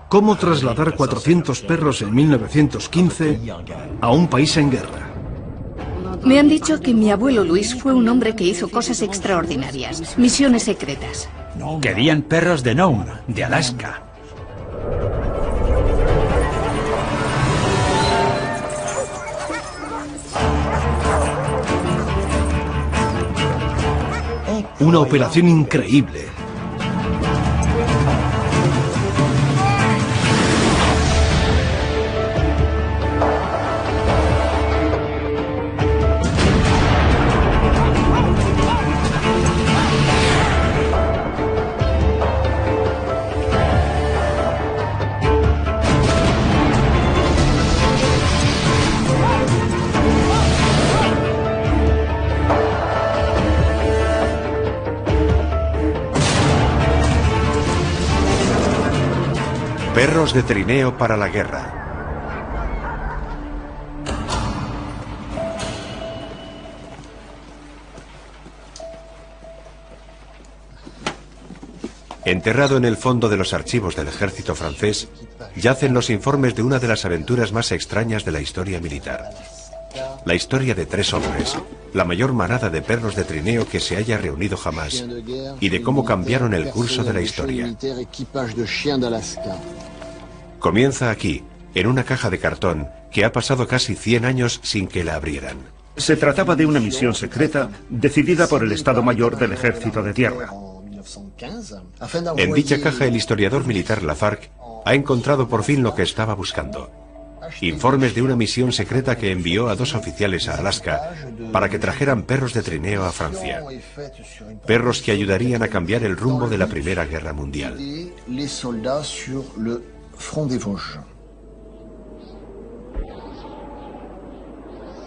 ¿Cómo trasladar 400 perros en 1915 a un país en guerra? Me han dicho que mi abuelo Luis fue un hombre que hizo cosas extraordinarias, misiones secretas. Querían perros de Nome, de Alaska. Una operación increíble. Perros de trineo para la guerra. Enterrado en el fondo de los archivos del ejército francés, yacen los informes de una de las aventuras más extrañas de la historia militar. La historia de 3 hombres, la mayor manada de perros de trineo que se haya reunido jamás, y de cómo cambiaron el curso de la historia. Comienza aquí, en una caja de cartón que ha pasado casi 100 años sin que la abrieran. Se trataba de una misión secreta decidida por el Estado Mayor del Ejército de Tierra. En dicha caja el historiador militar Lafargue ha encontrado por fin lo que estaba buscando. Informes de una misión secreta que envió a 2 oficiales a Alaska para que trajeran perros de trineo a Francia. Perros que ayudarían a cambiar el rumbo de la Primera Guerra Mundial.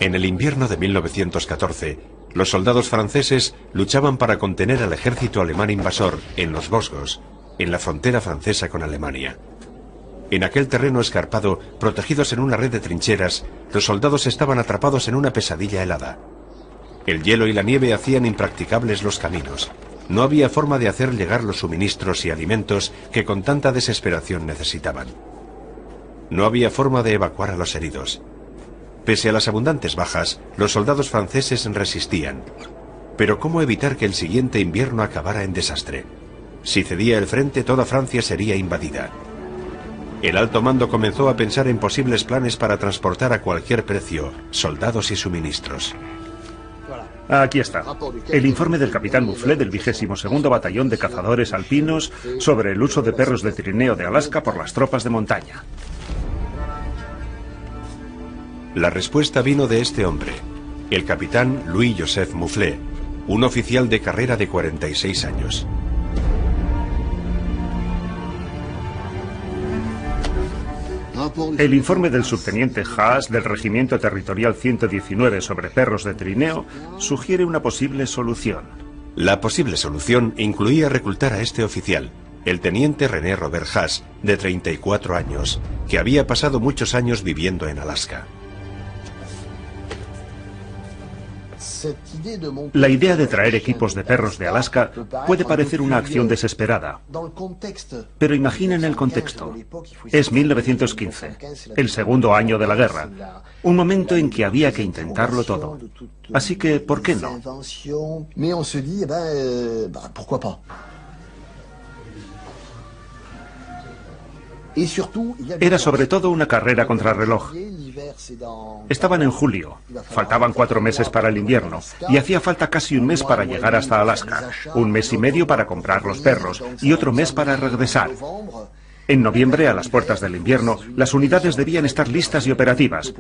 En el invierno de 1914, los soldados franceses luchaban para contener al ejército alemán invasor en los Vosgos, en la frontera francesa con Alemania. En aquel terreno escarpado, protegidos en una red de trincheras, los soldados estaban atrapados en una pesadilla helada. El hielo y la nieve hacían impracticables los caminos. No había forma de hacer llegar los suministros y alimentos que con tanta desesperación necesitaban. No había forma de evacuar a los heridos. Pese a las abundantes bajas, los soldados franceses resistían. Pero ¿cómo evitar que el siguiente invierno acabara en desastre? Si cedía el frente, toda Francia sería invadida. El alto mando comenzó a pensar en posibles planes para transportar a cualquier precio soldados y suministros. Aquí está, el informe del capitán Mouflet del 22º Batallón de Cazadores Alpinos sobre el uso de perros de trineo de Alaska por las tropas de montaña. La respuesta vino de este hombre, el capitán Louis-Joseph Mouflet, un oficial de carrera de 46 años. El informe del subteniente Haas del Regimiento Territorial 119 sobre perros de trineo sugiere una posible solución. La posible solución incluía reclutar a este oficial, el teniente René Robert Haas, de 34 años, que había pasado muchos años viviendo en Alaska. La idea de traer equipos de perros de Alaska puede parecer una acción desesperada, pero imaginen el contexto. Es 1915, el segundo año de la guerra, un momento en que había que intentarlo todo. Así que, ¿por qué no? Era sobre todo una carrera contrarreloj. Estaban en julio, faltaban 4 meses para el invierno y hacía falta casi un mes para llegar hasta Alaska, un mes y medio para comprar los perros y otro mes para regresar. En noviembre, a las puertas del invierno, las unidades debían estar listas y operativas.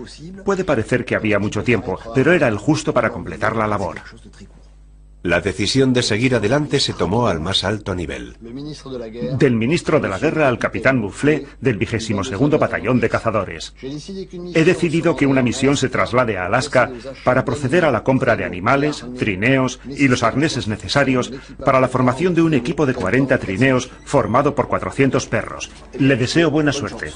Puede parecer que había mucho tiempo, pero era el justo para completar la labor. La decisión de seguir adelante se tomó al más alto nivel. Del ministro de la Guerra al capitán Mouflet del 22º Batallón de Cazadores. He decidido que una misión se traslade a Alaska para proceder a la compra de animales, trineos y los arneses necesarios para la formación de un equipo de 40 trineos formado por 400 perros. Le deseo buena suerte.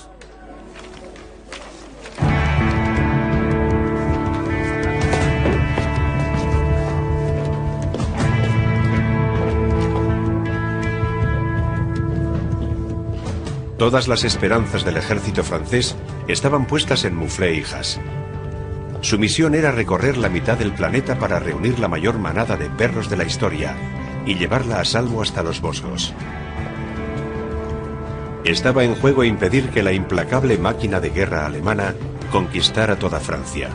Todas las esperanzas del ejército francés estaban puestas en Mouflé y Haas. Su misión era recorrer la mitad del planeta para reunir la mayor manada de perros de la historia y llevarla a salvo hasta los Vosgos. Estaba en juego impedir que la implacable máquina de guerra alemana conquistara toda Francia.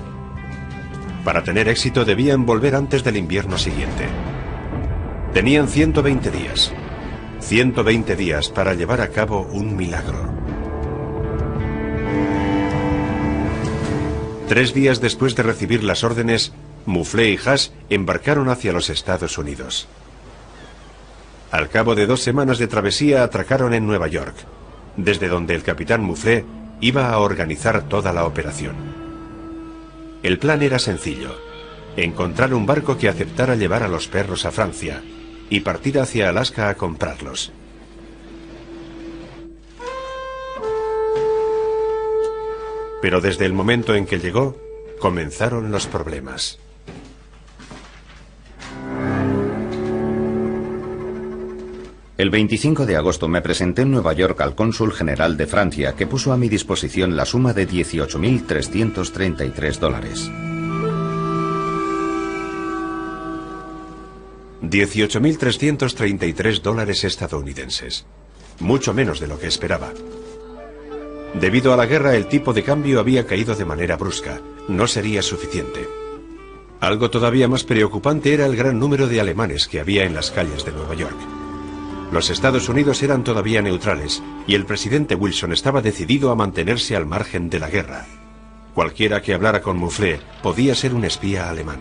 Para tener éxito debían volver antes del invierno siguiente. Tenían 120 días. 120 días para llevar a cabo un milagro. 3 días después de recibir las órdenes, Mouflé y Haas embarcaron hacia los Estados Unidos. Al cabo de 2 semanas de travesía atracaron en Nueva York, desde donde el capitán Mouflé iba a organizar toda la operación. El plan era sencillo: encontrar un barco que aceptara llevar a los perros a Francia y partir hacia Alaska a comprarlos. Pero desde el momento en que llegó, comenzaron los problemas. El 25 de agosto me presenté en Nueva York al cónsul general de Francia, que puso a mi disposición la suma de $18.333. $18.333 estadounidenses. Mucho menos de lo que esperaba. Debido a la guerra, el tipo de cambio había caído de manera brusca. No sería suficiente. Algo todavía más preocupante era el gran número de alemanes que había en las calles de Nueva York. Los Estados Unidos eran todavía neutrales y el presidente Wilson estaba decidido a mantenerse al margen de la guerra. Cualquiera que hablara con Mouflé podía ser un espía alemán.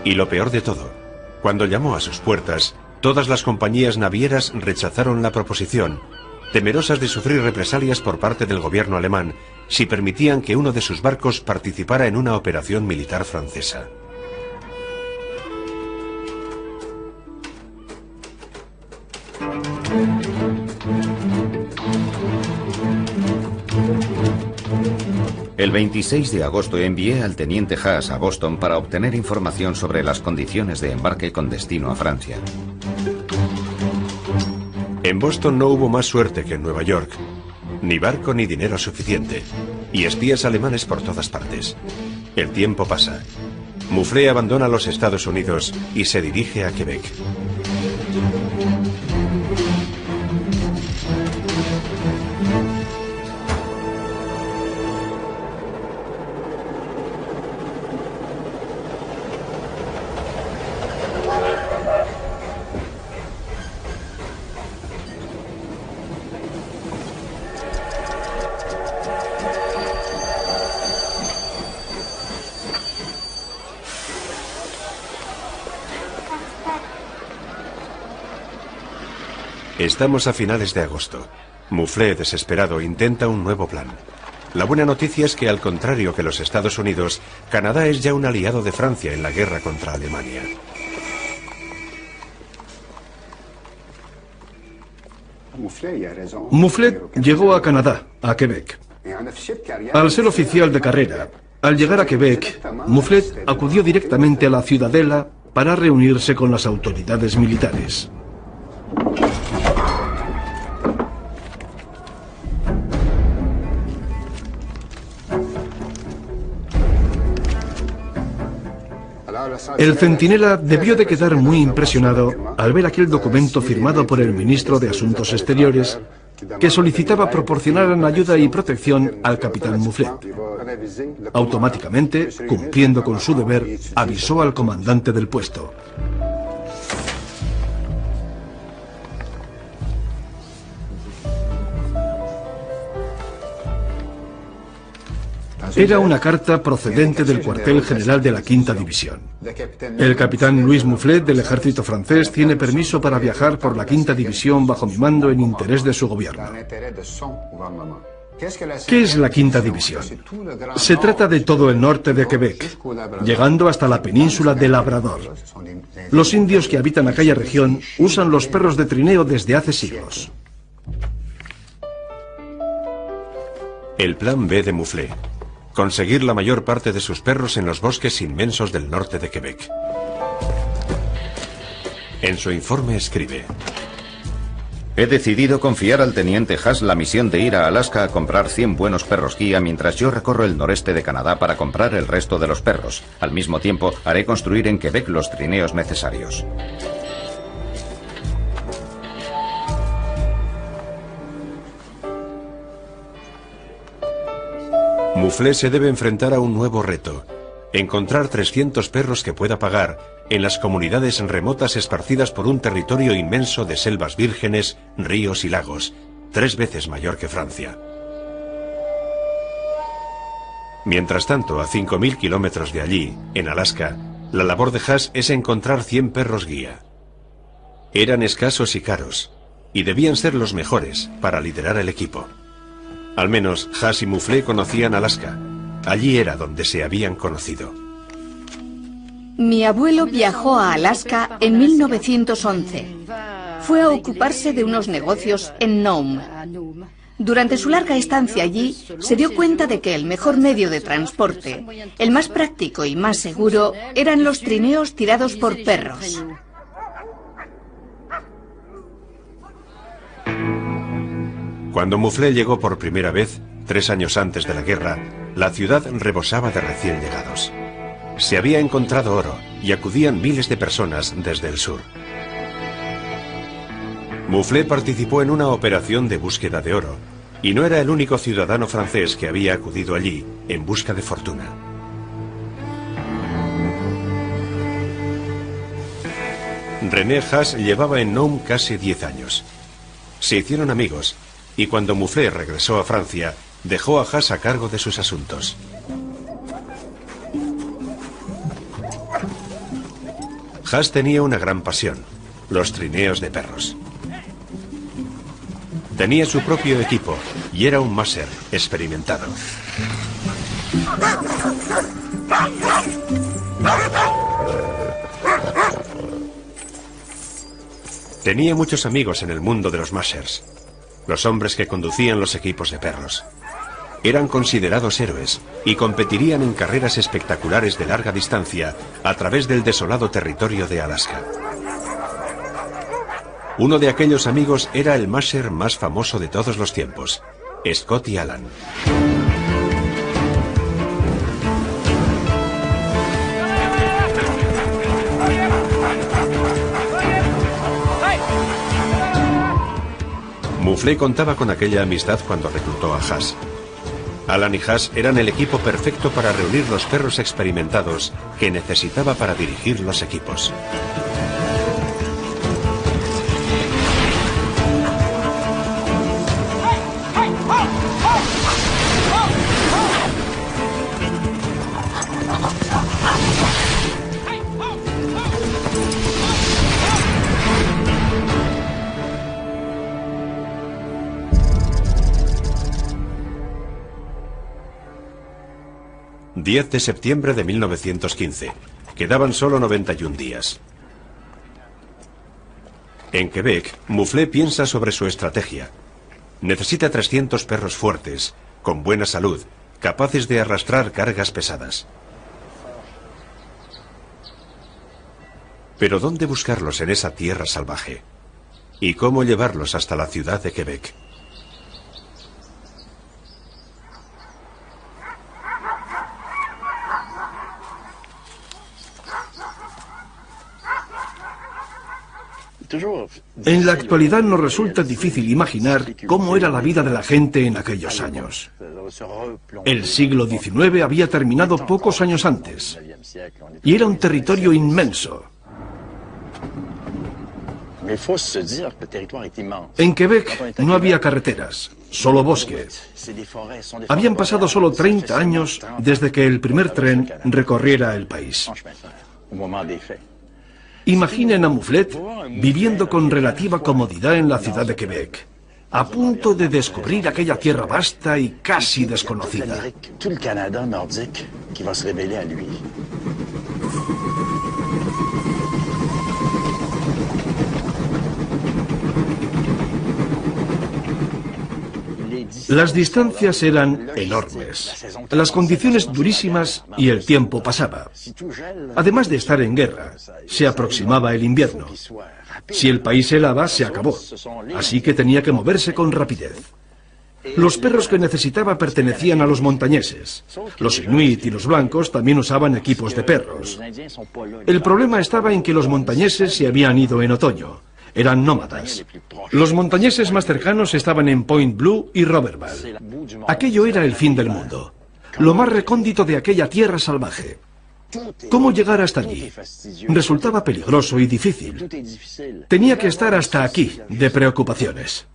Y lo peor de todo, cuando llamó a sus puertas, todas las compañías navieras rechazaron la proposición, temerosas de sufrir represalias por parte del gobierno alemán si permitían que uno de sus barcos participara en una operación militar francesa. El 26 de agosto envié al teniente Haas a Boston para obtener información sobre las condiciones de embarque con destino a Francia. En Boston no hubo más suerte que en Nueva York. Ni barco ni dinero suficiente. Y espías alemanes por todas partes. El tiempo pasa. Mouflé abandona los Estados Unidos y se dirige a Quebec. Estamos a finales de agosto. Mouflé, desesperado, intenta un nuevo plan. La buena noticia es que, al contrario que los Estados Unidos, Canadá es ya un aliado de Francia en la guerra contra Alemania. Mouflé llegó a Canadá, a Quebec. Al ser oficial de carrera, al llegar a Quebec, Mouflé acudió directamente a la Ciudadela para reunirse con las autoridades militares. El centinela debió de quedar muy impresionado al ver aquel documento firmado por el ministro de Asuntos Exteriores que solicitaba proporcionaran ayuda y protección al capitán Mouflé. Automáticamente, cumpliendo con su deber, avisó al comandante del puesto. Era una carta procedente del cuartel general de la Quinta División. El capitán Louis Mouflé del ejército francés tiene permiso para viajar por la Quinta División bajo mi mando en interés de su gobierno. ¿Qué es la Quinta División? Se trata de todo el norte de Quebec, llegando hasta la península de Labrador. Los indios que habitan aquella región usan los perros de trineo desde hace siglos. El plan B de Mouflé: conseguir la mayor parte de sus perros en los bosques inmensos del norte de Quebec. En su informe escribe: He decidido confiar al teniente Haas la misión de ir a Alaska a comprar 100 buenos perros guía mientras yo recorro el noreste de Canadá para comprar el resto de los perros. Al mismo tiempo, haré construir en Quebec los trineos necesarios. Mouflé se debe enfrentar a un nuevo reto: encontrar 300 perros que pueda pagar en las comunidades remotas esparcidas por un territorio inmenso de selvas vírgenes, ríos y lagos, 3 veces mayor que Francia. Mientras tanto, a 5.000 kilómetros de allí, en Alaska, la labor de Haas es encontrar 100 perros guía. Eran escasos y caros, y debían ser los mejores para liderar el equipo. Al menos Haas y Mouflé conocían Alaska. Allí era donde se habían conocido. Mi abuelo viajó a Alaska en 1911. Fue a ocuparse de unos negocios en Nome. Durante su larga estancia allí, se dio cuenta de que el mejor medio de transporte, el más práctico y más seguro, eran los trineos tirados por perros. Cuando Mouflé llegó por primera vez, 3 años antes de la guerra, la ciudad rebosaba de recién llegados. Se había encontrado oro y acudían miles de personas desde el sur. Mouflé participó en una operación de búsqueda de oro, y no era el único ciudadano francés que había acudido allí en busca de fortuna. René Haas llevaba en Nome casi 10 años. Se hicieron amigos, y cuando Mouflé regresó a Francia, dejó a Haas a cargo de sus asuntos. Haas tenía una gran pasión: los trineos de perros. Tenía su propio equipo y era un máser experimentado. Tenía muchos amigos en el mundo de los másers, los hombres que conducían los equipos de perros. Eran considerados héroes y competirían en carreras espectaculares de larga distancia a través del desolado territorio de Alaska. Uno de aquellos amigos era el máser más famoso de todos los tiempos, Scotty Allan. Mouflé contaba con aquella amistad cuando reclutó a Haas. Allan y Haas eran el equipo perfecto para reunir los perros experimentados que necesitaba para dirigir los equipos. ...10 de septiembre de 1915... Quedaban solo 91 días. En Quebec, Mouflé piensa sobre su estrategia. Necesita 300 perros fuertes, con buena salud, capaces de arrastrar cargas pesadas. Pero ¿dónde buscarlos en esa tierra salvaje? ¿Y cómo llevarlos hasta la ciudad de Quebec? En la actualidad nos resulta difícil imaginar cómo era la vida de la gente en aquellos años. El siglo XIX había terminado pocos años antes, y era un territorio inmenso. En Quebec no había carreteras, solo bosque. Habían pasado solo 30 años desde que el primer tren recorriera el país. Imaginen a Mouflé viviendo con relativa comodidad en la ciudad de Quebec, a punto de descubrir aquella tierra vasta y casi desconocida. Las distancias eran enormes, las condiciones durísimas y el tiempo pasaba. Además de estar en guerra, se aproximaba el invierno. Si el país helaba, se acabó, así que tenía que moverse con rapidez. Los perros que necesitaba pertenecían a los montañeses. Los inuit y los blancos también usaban equipos de perros. El problema estaba en que los montañeses se habían ido en otoño. Eran nómadas. Los montañeses más cercanos estaban en Point Blue y Roberval. Aquello era el fin del mundo, lo más recóndito de aquella tierra salvaje. ¿Cómo llegar hasta allí? Resultaba peligroso y difícil. Tenía que estar hasta aquí de preocupaciones.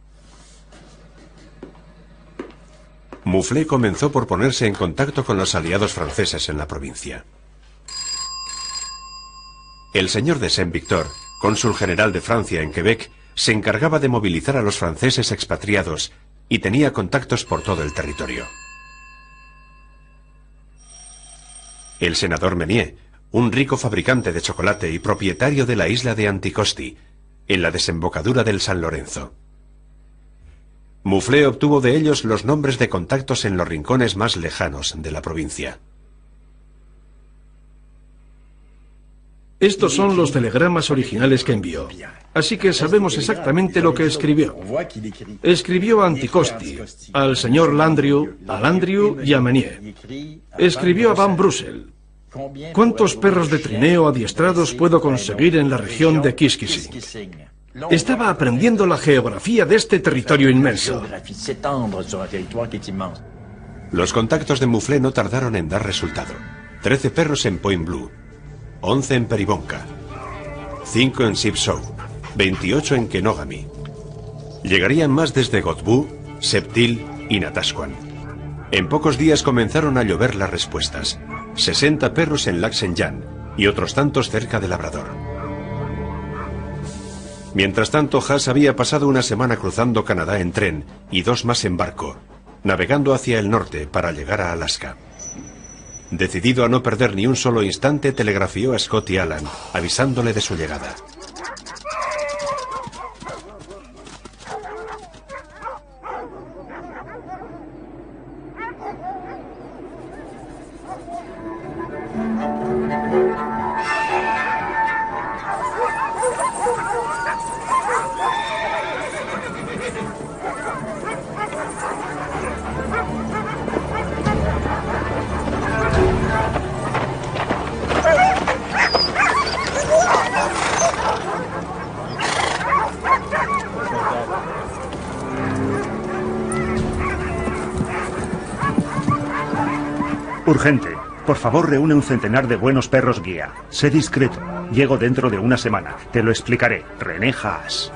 Mouflé comenzó por ponerse en contacto con los aliados franceses en la provincia. El señor de Saint-Victor, cónsul general de Francia en Quebec, se encargaba de movilizar a los franceses expatriados y tenía contactos por todo el territorio. El senador Menier, un rico fabricante de chocolate y propietario de la isla de Anticosti, en la desembocadura del San Lorenzo. Mouflé obtuvo de ellos los nombres de contactos en los rincones más lejanos de la provincia. Estos son los telegramas originales que envió, así que sabemos exactamente lo que escribió. Escribió a Anticosti, al señor Landrieu, a Landrieu y a Menier. Escribió a Van Brussel. ¿Cuántos perros de trineo adiestrados puedo conseguir en la región de Kiskising? Estaba aprendiendo la geografía de este territorio inmenso. Los contactos de Mouflé no tardaron en dar resultado. 13 perros en Point Blue, 11 en Peribonka, 5 en Sipsou, 28 en Kenogami. Llegarían más desde Godbout, Septil y Natasquan. En pocos días comenzaron a llover las respuestas. 60 perros en Lac-Saint-Jean y otros tantos cerca de Labrador. Mientras tanto, Haas había pasado una semana cruzando Canadá en tren y 2 más en barco, navegando hacia el norte para llegar a Alaska. Decidido a no perder ni un solo instante, telegrafió a Scotty Allan, avisándole de su llegada. Urgente. Por favor, reúne un centenar de buenos perros guía. Sé discreto. Llego dentro de una semana. Te lo explicaré. René Haas.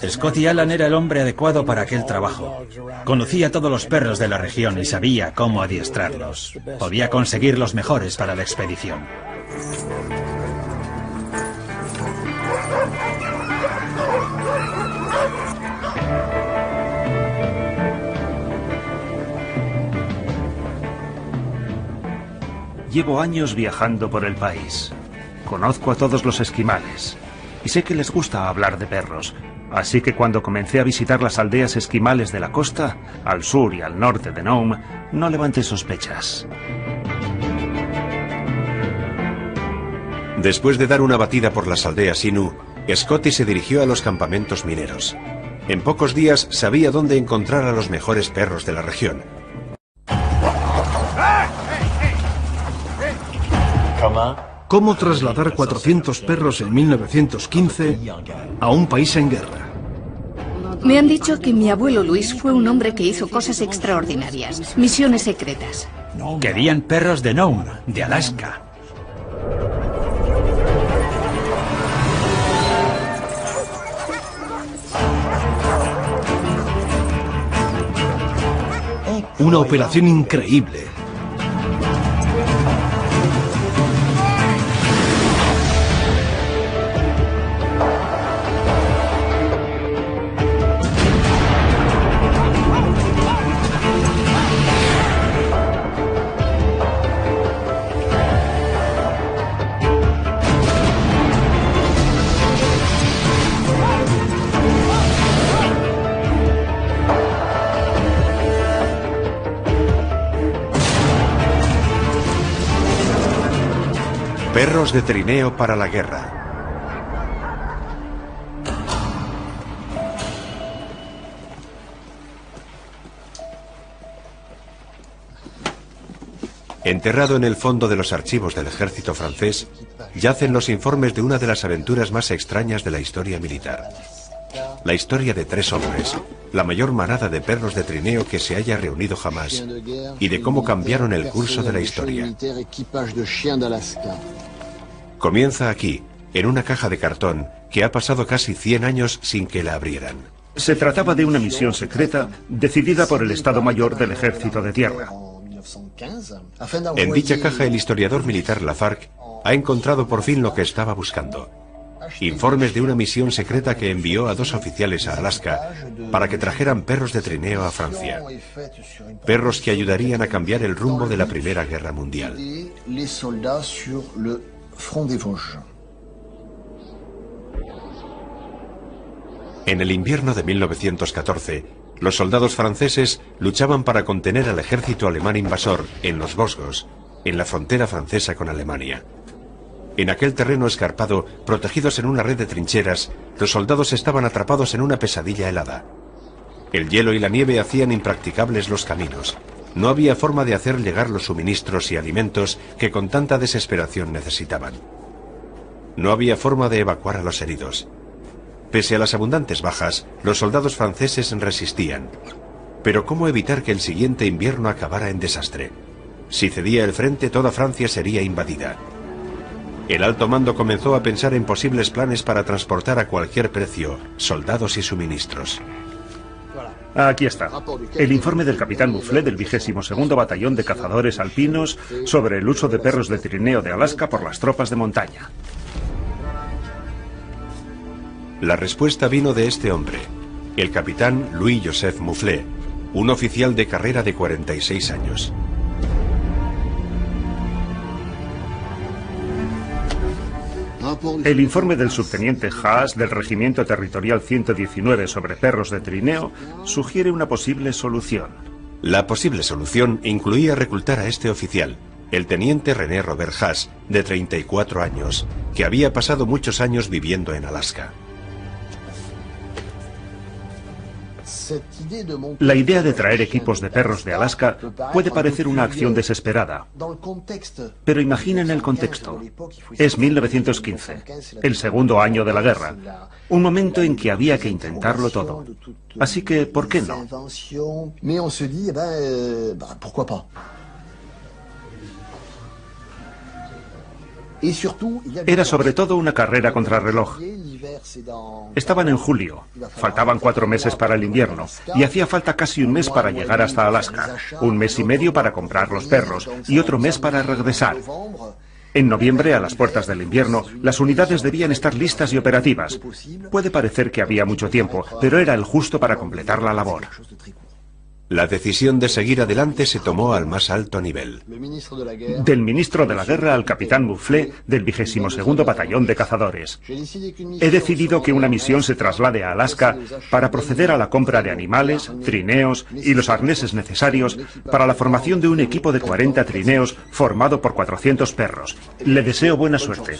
Scotty Allan era el hombre adecuado para aquel trabajo. Conocía a todos los perros de la región y sabía cómo adiestrarlos. Podía conseguir los mejores para la expedición. Llevo años viajando por el país. Conozco a todos los esquimales. Y sé que les gusta hablar de perros. Así que cuando comencé a visitar las aldeas esquimales de la costa, al sur y al norte de Nome, no levanté sospechas. Después de dar una batida por las aldeas Innu, Scotty se dirigió a los campamentos mineros. En pocos días sabía dónde encontrar a los mejores perros de la región. ¿Cómo trasladar 400 perros en 1915 a un país en guerra? Me han dicho que mi abuelo Luis fue un hombre que hizo cosas extraordinarias, misiones secretas. Querían perros de Nome, de Alaska. Una operación increíble. Perros de trineo para la guerra. Enterrado en el fondo de los archivos del ejército francés, yacen los informes de una de las aventuras más extrañas de la historia militar. La historia de 3 hombres, la mayor manada de perros de trineo que se haya reunido jamás, y de cómo cambiaron el curso de la historia. Comienza aquí, en una caja de cartón que ha pasado casi 100 años sin que la abrieran. Se trataba de una misión secreta decidida por el Estado Mayor del Ejército de Tierra. En dicha caja el historiador militar Lafargue ha encontrado por fin lo que estaba buscando. Informes de una misión secreta que envió a 2 oficiales a Alaska para que trajeran perros de trineo a Francia. Perros que ayudarían a cambiar el rumbo de la Primera Guerra Mundial. En el invierno de 1914, los soldados franceses luchaban para contener al ejército alemán invasor en los Vosgos, en la frontera francesa con Alemania. En aquel terreno escarpado, protegidos en una red de trincheras, los soldados estaban atrapados en una pesadilla helada. El hielo y la nieve hacían impracticables los caminos. No había forma de hacer llegar los suministros y alimentos que con tanta desesperación necesitaban. No había forma de evacuar a los heridos. Pese a las abundantes bajas, los soldados franceses resistían. Pero ¿cómo evitar que el siguiente invierno acabara en desastre? Si cedía el frente, toda Francia sería invadida. El alto mando comenzó a pensar en posibles planes para transportar a cualquier precio soldados y suministros. Aquí está, el informe del capitán Mouflet del 22º Batallón de Cazadores Alpinos sobre el uso de perros de trineo de Alaska por las tropas de montaña. La respuesta vino de este hombre, el capitán Louis-Joseph Mouflet, un oficial de carrera de 46 años. El informe del subteniente Haas del Regimiento Territorial 119 sobre perros de trineo sugiere una posible solución. La posible solución incluía reclutar a este oficial, el teniente René Robert Haas, de 34 años, que había pasado muchos años viviendo en Alaska. La idea de traer equipos de perros de Alaska puede parecer una acción desesperada, pero imaginen el contexto. Es 1915, el segundo año de la guerra, un momento en que había que intentarlo todo. Así que, ¿por qué no? Era sobre todo una carrera contrarreloj. Estaban en julio, faltaban 4 meses para el invierno y hacía falta casi un mes para llegar hasta Alaska, un mes y medio para comprar los perros y otro mes para regresar. En noviembre, a las puertas del invierno, las unidades debían estar listas y operativas. Puede parecer que había mucho tiempo, pero era el justo para completar la labor. La decisión de seguir adelante se tomó al más alto nivel. Del ministro de la Guerra al capitán Mouflet del 22º Batallón de Cazadores. He decidido que una misión se traslade a Alaska para proceder a la compra de animales, trineos y los arneses necesarios para la formación de un equipo de 40 trineos formado por 400 perros. Le deseo buena suerte.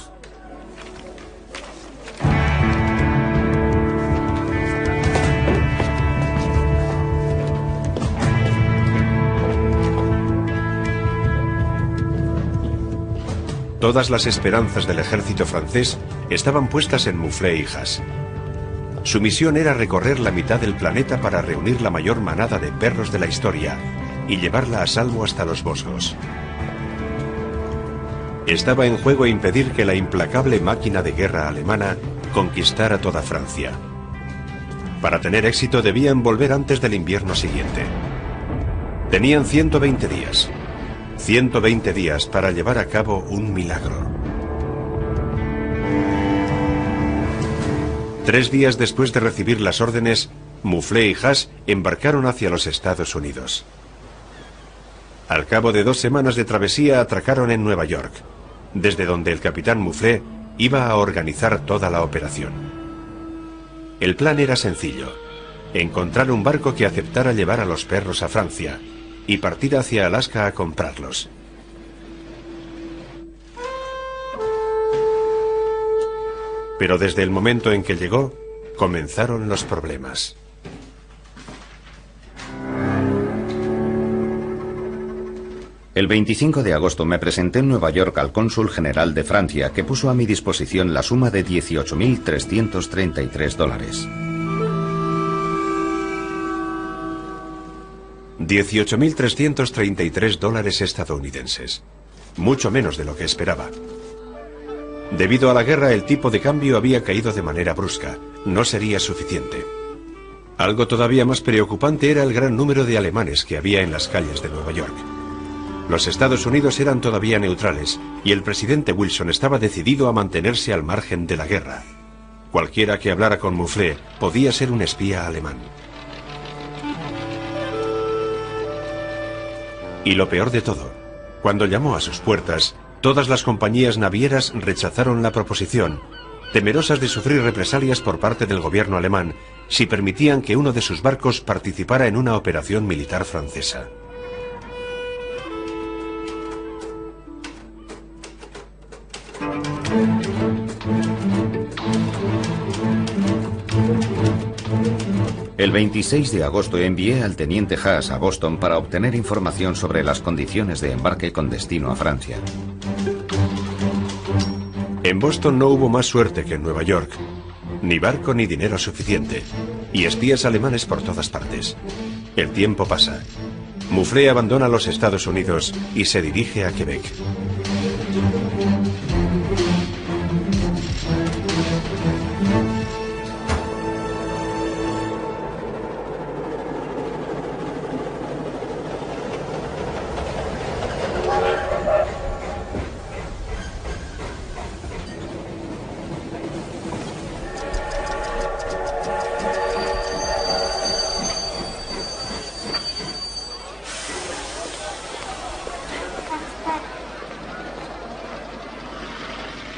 Todas las esperanzas del ejército francés estaban puestas en Mouflet y Haas. Su misión era recorrer la mitad del planeta para reunir la mayor manada de perros de la historia y llevarla a salvo hasta los Vosgos. Estaba en juego impedir que la implacable máquina de guerra alemana conquistara toda Francia. Para tener éxito debían volver antes del invierno siguiente. Tenían 120 días. 120 días para llevar a cabo un milagro. 3 días después de recibir las órdenes, Mouflet y Haas embarcaron hacia los Estados Unidos. Al cabo de 2 semanas de travesía atracaron en Nueva York, desde donde el capitán Mouflet iba a organizar toda la operación. El plan era sencillo: encontrar un barco que aceptara llevar a los perros a Francia y partir hacia Alaska a comprarlos. Pero desde el momento en que llegó, comenzaron los problemas. El 25 de agosto me presenté en Nueva York al cónsul general de Francia, que puso a mi disposición la suma de $18.333. 18.333 dólares estadounidenses. Mucho menos de lo que esperaba. Debido a la guerra, el tipo de cambio había caído de manera brusca. No sería suficiente. Algo todavía más preocupante era el gran número de alemanes que había en las calles de Nueva York. Los Estados Unidos eran todavía neutrales y el presidente Wilson estaba decidido a mantenerse al margen de la guerra. Cualquiera que hablara con Mouflé podía ser un espía alemán. Y lo peor de todo, cuando llamó a sus puertas, todas las compañías navieras rechazaron la proposición, temerosas de sufrir represalias por parte del gobierno alemán si permitían que uno de sus barcos participara en una operación militar francesa. El 26 de agosto envié al teniente Haas a Boston para obtener información sobre las condiciones de embarque con destino a Francia. En Boston no hubo más suerte que en Nueva York. Ni barco ni dinero suficiente. Y espías alemanes por todas partes. El tiempo pasa. Mouflé abandona los Estados Unidos y se dirige a Quebec.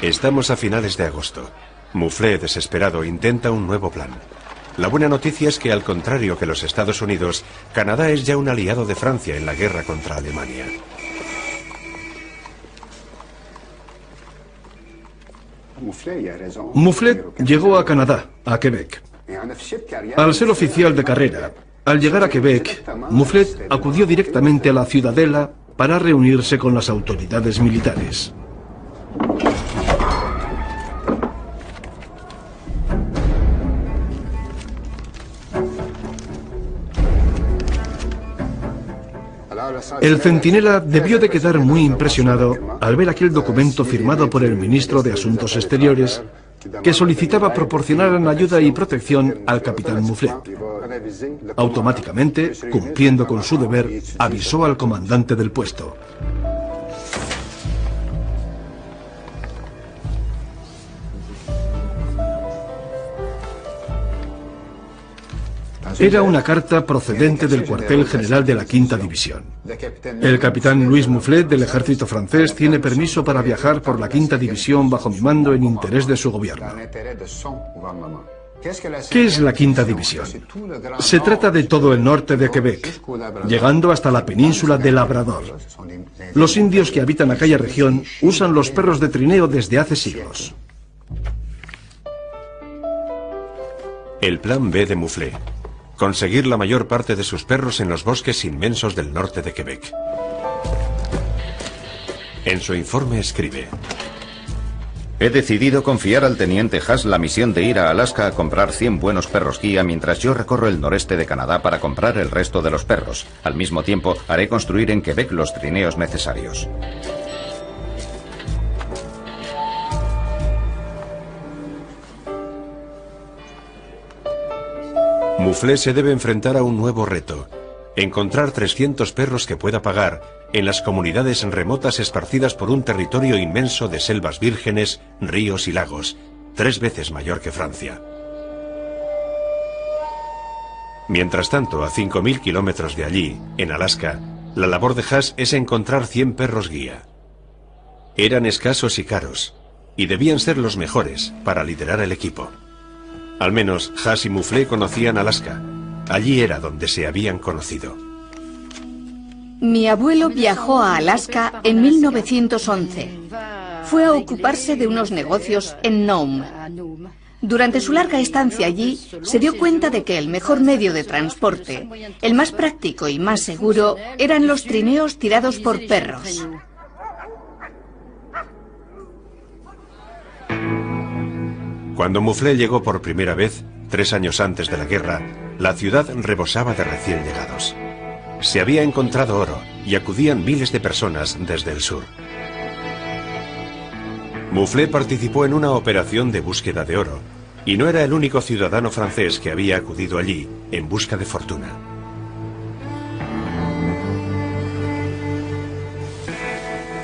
Estamos a finales de agosto. Mouflé, desesperado, intenta un nuevo plan. La buena noticia es que, al contrario que los Estados Unidos, Canadá es ya un aliado de Francia en la guerra contra Alemania. Mouflé llegó a Canadá, a Quebec. Al ser oficial de carrera, al llegar a Quebec, Mouflé acudió directamente a la Ciudadela para reunirse con las autoridades militares. El centinela debió de quedar muy impresionado al ver aquel documento firmado por el ministro de Asuntos Exteriores que solicitaba proporcionaran ayuda y protección al capitán Mouflé. Automáticamente, cumpliendo con su deber, avisó al comandante del puesto. Era una carta procedente del cuartel general de la Quinta División. El capitán Louis Mouflé del ejército francés tiene permiso para viajar por la Quinta División bajo mi mando en interés de su gobierno. ¿Qué es la Quinta División? Se trata de todo el norte de Quebec, llegando hasta la península de Labrador. Los indios que habitan aquella región usan los perros de trineo desde hace siglos. El plan B de Mouflé: conseguir la mayor parte de sus perros en los bosques inmensos del norte de Quebec. En su informe escribe: he decidido confiar al teniente Haas la misión de ir a Alaska a comprar 100 buenos perros guía mientras yo recorro el noreste de Canadá para comprar el resto de los perros. Al mismo tiempo, haré construir en Quebec los trineos necesarios. Mouflé se debe enfrentar a un nuevo reto: encontrar 300 perros que pueda pagar en las comunidades remotas esparcidas por un territorio inmenso de selvas vírgenes, ríos y lagos, 3 veces mayor que Francia. Mientras tanto, a 5.000 kilómetros de allí, en Alaska, la labor de Haas es encontrar 100 perros guía. Eran escasos y caros, y debían ser los mejores para liderar el equipo. Al menos Haas y Mouflé conocían Alaska. Allí era donde se habían conocido. Mi abuelo viajó a Alaska en 1911. Fue a ocuparse de unos negocios en Nome. Durante su larga estancia allí, se dio cuenta de que el mejor medio de transporte, el más práctico y más seguro, eran los trineos tirados por perros. Cuando Moufflet llegó por primera vez, 3 años antes de la guerra, la ciudad rebosaba de recién llegados. Se había encontrado oro y acudían miles de personas desde el sur. Moufflet participó en una operación de búsqueda de oro, y no era el único ciudadano francés que había acudido allí en busca de fortuna.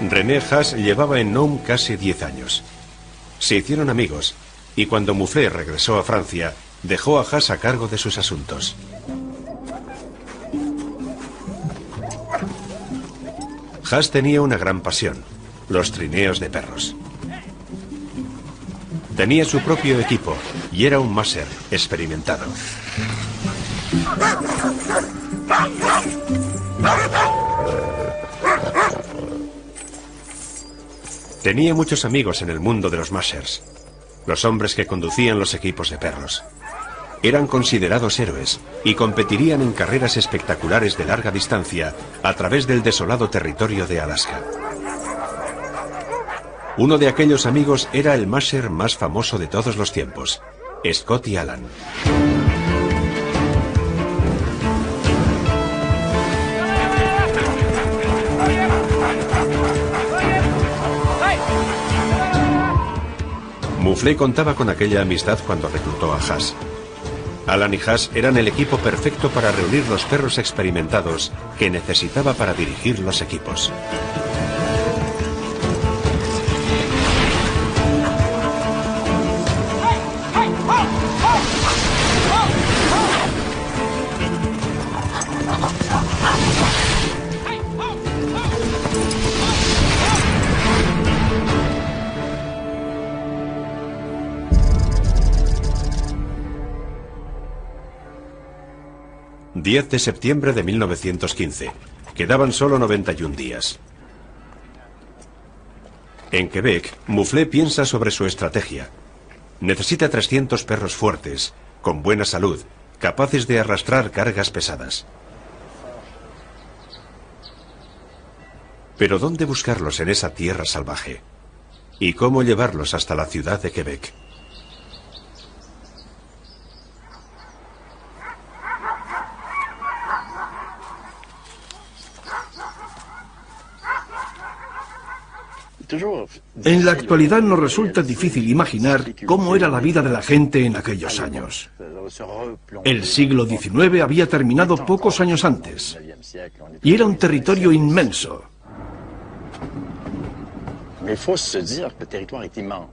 René Haas llevaba en Nome casi 10 años. Se hicieron amigos, y cuando Moufflet regresó a Francia, dejó a Haas a cargo de sus asuntos. Haas tenía una gran pasión: los trineos de perros. Tenía su propio equipo y era un Masher experimentado. Tenía muchos amigos en el mundo de los Mashers, los hombres que conducían los equipos de perros. Eran considerados héroes y competirían en carreras espectaculares de larga distancia a través del desolado territorio de Alaska. Uno de aquellos amigos era el Masher más famoso de todos los tiempos, Scotty Allan. Moufflet contaba con aquella amistad cuando reclutó a Haas. Allan y Haas eran el equipo perfecto para reunir los perros experimentados que necesitaba para dirigir los equipos. ...10 de septiembre de 1915... Quedaban solo 91 días. En Quebec, Moufflet piensa sobre su estrategia. Necesita 300 perros fuertes, con buena salud, capaces de arrastrar cargas pesadas. Pero ¿dónde buscarlos en esa tierra salvaje? ¿Y cómo llevarlos hasta la ciudad de Quebec? En la actualidad nos resulta difícil imaginar cómo era la vida de la gente en aquellos años. El siglo XIX había terminado pocos años antes, y era un territorio inmenso.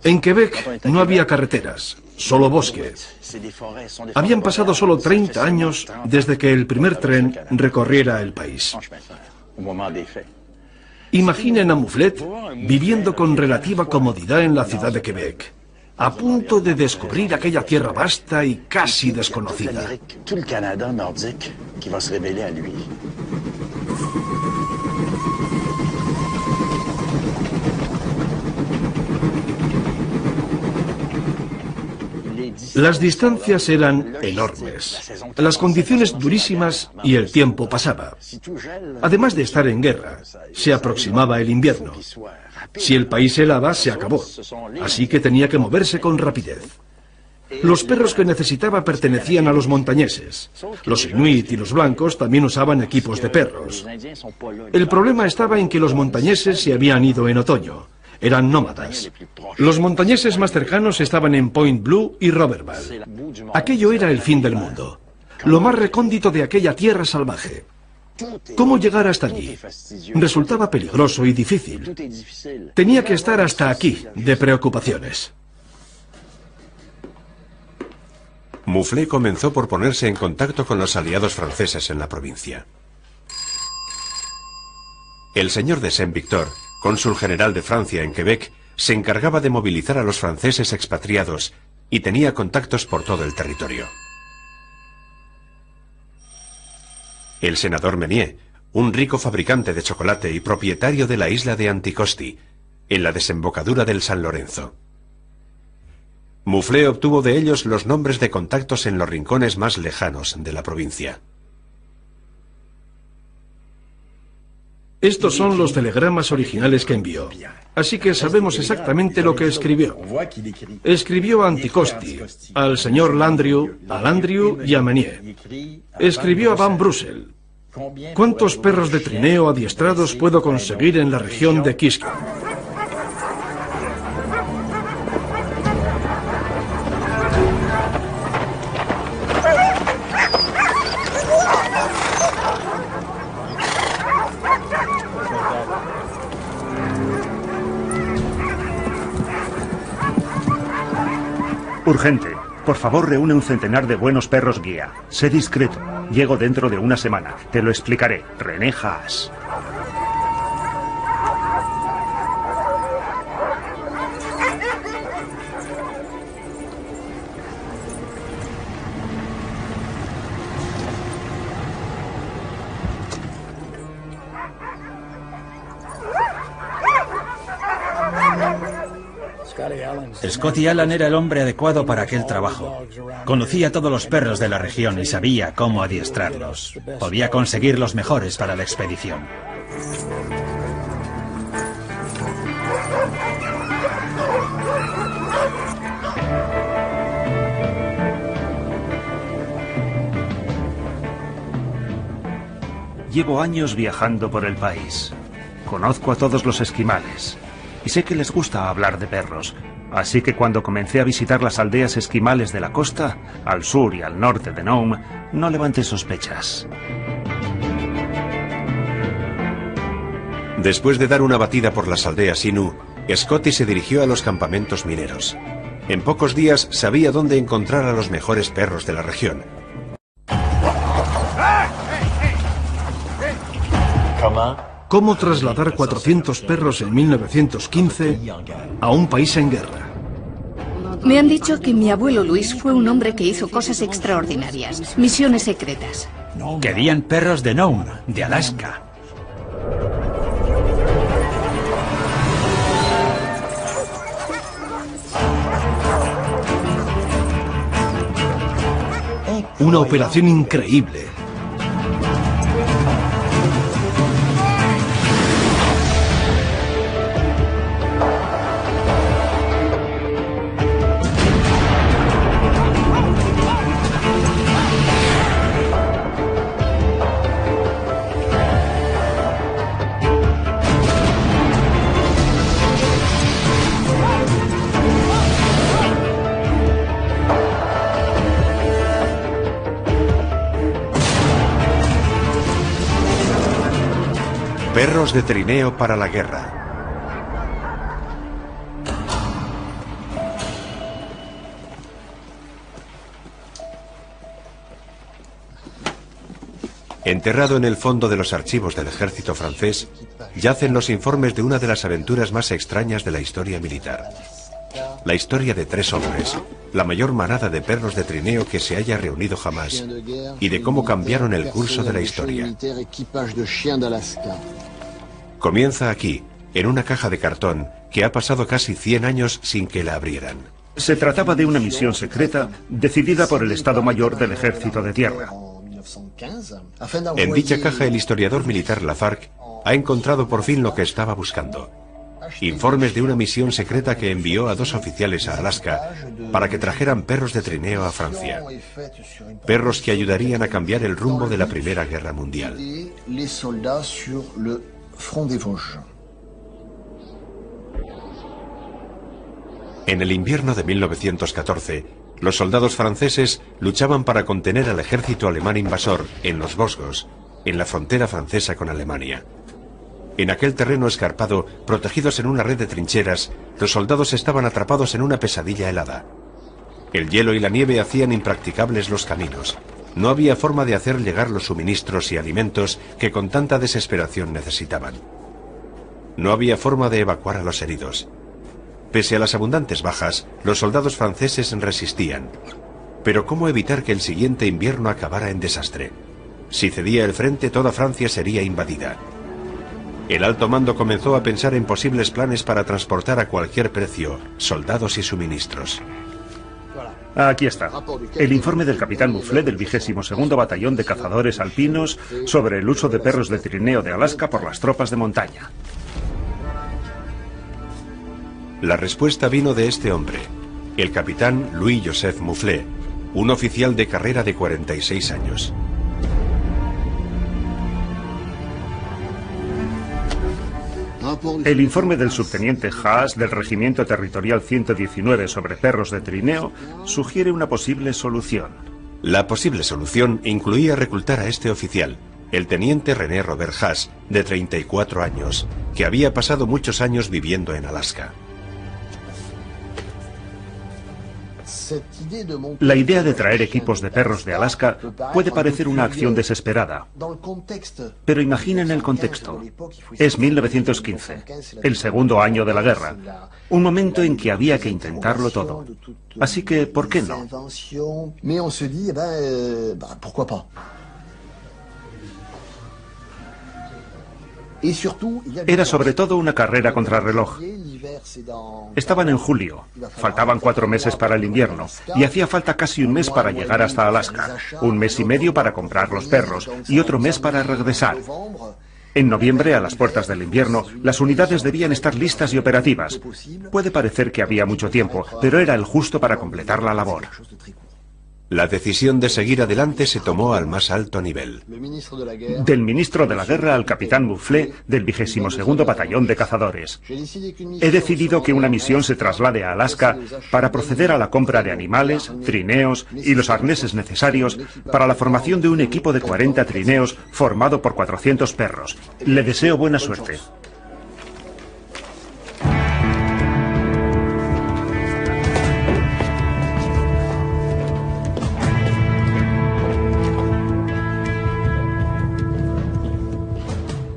En Quebec no había carreteras, solo bosque. Habían pasado solo 30 años desde que el primer tren recorriera el país. Imaginen a Moufflet viviendo con relativa comodidad en la ciudad de Quebec, a punto de descubrir aquella tierra vasta y casi desconocida. Las distancias eran enormes, las condiciones durísimas y el tiempo pasaba. Además de estar en guerra, se aproximaba el invierno. Si el país helaba, se acabó, así que tenía que moverse con rapidez. Los perros que necesitaba pertenecían a los montañeses. Los inuit y los blancos también usaban equipos de perros. El problema estaba en que los montañeses se habían ido en otoño. Eran nómadas. Los montañeses más cercanos estaban en Point Blue y Roberval. Aquello era el fin del mundo, lo más recóndito de aquella tierra salvaje. ¿Cómo llegar hasta allí? Resultaba peligroso y difícil. Tenía que estar hasta aquí de preocupaciones. Moufflet comenzó por ponerse en contacto con los aliados franceses en la provincia. El señor de Saint-Victor, cónsul general de Francia en Quebec, se encargaba de movilizar a los franceses expatriados y tenía contactos por todo el territorio. El senador Menier, un rico fabricante de chocolate y propietario de la isla de Anticosti, en la desembocadura del San Lorenzo. Mufflé obtuvo de ellos los nombres de contactos en los rincones más lejanos de la provincia. Estos son los telegramas originales que envió, así que sabemos exactamente lo que escribió. Escribió a Anticosti, al señor Landrieu, a Landrieu y a Meunier. Escribió a Van Brussel. ¿Cuántos perros de trineo adiestrados puedo conseguir en la región de Kiska? Urgente. Por favor, reúne un centenar de buenos perros guía. Sé discreto. Llego dentro de una semana. Te lo explicaré. René Haas. Scotty Allan era el hombre adecuado para aquel trabajo. Conocía todos los perros de la región y sabía cómo adiestrarlos. Podía conseguir los mejores para la expedición. Llevo años viajando por el país. Conozco a todos los esquimales. Y sé que les gusta hablar de perros. Así que cuando comencé a visitar las aldeas esquimales de la costa, al sur y al norte de Nome, no levanté sospechas. Después de dar una batida por las aldeas Innu, Scotty se dirigió a los campamentos mineros. En pocos días sabía dónde encontrar a los mejores perros de la región. ¿Cómo trasladar 400 perros en 1915 a un país en guerra? Me han dicho que mi abuelo Luis fue un hombre que hizo cosas extraordinarias, misiones secretas. Querían perros de Nome, de Alaska. Una operación increíble. Perros de trineo para la guerra. Enterrado en el fondo de los archivos del ejército francés, yacen los informes de una de las aventuras más extrañas de la historia militar. La historia de 3 hombres, la mayor manada de perros de trineo que se haya reunido jamás, y de cómo cambiaron el curso de la historia. Comienza aquí, en una caja de cartón que ha pasado casi 100 años sin que la abrieran. Se trataba de una misión secreta decidida por el Estado Mayor del Ejército de Tierra. En dicha caja el historiador militar Lafargue ha encontrado por fin lo que estaba buscando. Informes de una misión secreta que envió a 2 oficiales a Alaska para que trajeran perros de trineo a Francia. Perros que ayudarían a cambiar el rumbo de la Primera Guerra Mundial. En el invierno de 1914, los soldados franceses luchaban para contener al ejército alemán invasor en los Vosgos, en la frontera francesa con Alemania. En aquel terreno escarpado, protegidos en una red de trincheras, los soldados estaban atrapados en una pesadilla helada. El hielo y la nieve hacían impracticables los caminos. No había forma de hacer llegar los suministros y alimentos que con tanta desesperación necesitaban. No había forma de evacuar a los heridos. Pese a las abundantes bajas, los soldados franceses resistían. Pero ¿cómo evitar que el siguiente invierno acabara en desastre? Si cedía el frente, toda Francia sería invadida. El alto mando comenzó a pensar en posibles planes para transportar a cualquier precio soldados y suministros. Aquí está. El informe del capitán Moufflet del 22º Batallón de Cazadores Alpinos sobre el uso de perros de trineo de Alaska por las tropas de montaña. La respuesta vino de este hombre, el capitán Louis-Joseph Moufflet, un oficial de carrera de 46 años. El informe del subteniente Haas del Regimiento Territorial 119 sobre perros de trineo sugiere una posible solución. La posible solución incluía reclutar a este oficial, el teniente René Robert Haas, de 34 años, que había pasado muchos años viviendo en Alaska. La idea de traer equipos de perros de Alaska puede parecer una acción desesperada, pero imaginen el contexto. Es 1915, el segundo año de la guerra, un momento en que había que intentarlo todo. Así que, ¿por qué no? Era sobre todo una carrera contrarreloj. Estaban en julio, faltaban 4 meses para el invierno y hacía falta casi un mes para llegar hasta Alaska, un mes y medio para comprar los perros y otro mes para regresar. En noviembre, a las puertas del invierno, las unidades debían estar listas y operativas. Puede parecer que había mucho tiempo, pero era el justo para completar la labor. La decisión de seguir adelante se tomó al más alto nivel. Del ministro de la Guerra al capitán Moufflet del 22º Batallón de Cazadores. He decidido que una misión se traslade a Alaska para proceder a la compra de animales, trineos y los arneses necesarios para la formación de un equipo de 40 trineos formado por 400 perros. Le deseo buena suerte.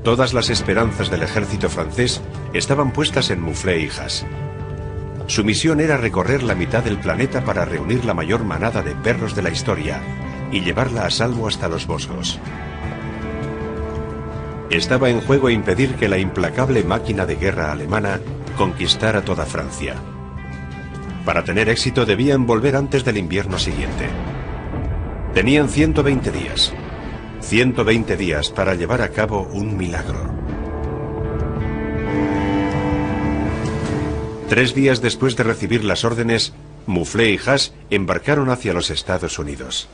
Todas las esperanzas del ejército francés estaban puestas en Moufflet y Haas. Su misión era recorrer la mitad del planeta para reunir la mayor manada de perros de la historia y llevarla a salvo hasta los Vosgos. Estaba en juego impedir que la implacable máquina de guerra alemana conquistara toda Francia. Para tener éxito debían volver antes del invierno siguiente. Tenían 120 días. 120 días para llevar a cabo un milagro. 3 días después de recibir las órdenes, Moufflet y Haas embarcaron hacia los Estados Unidos.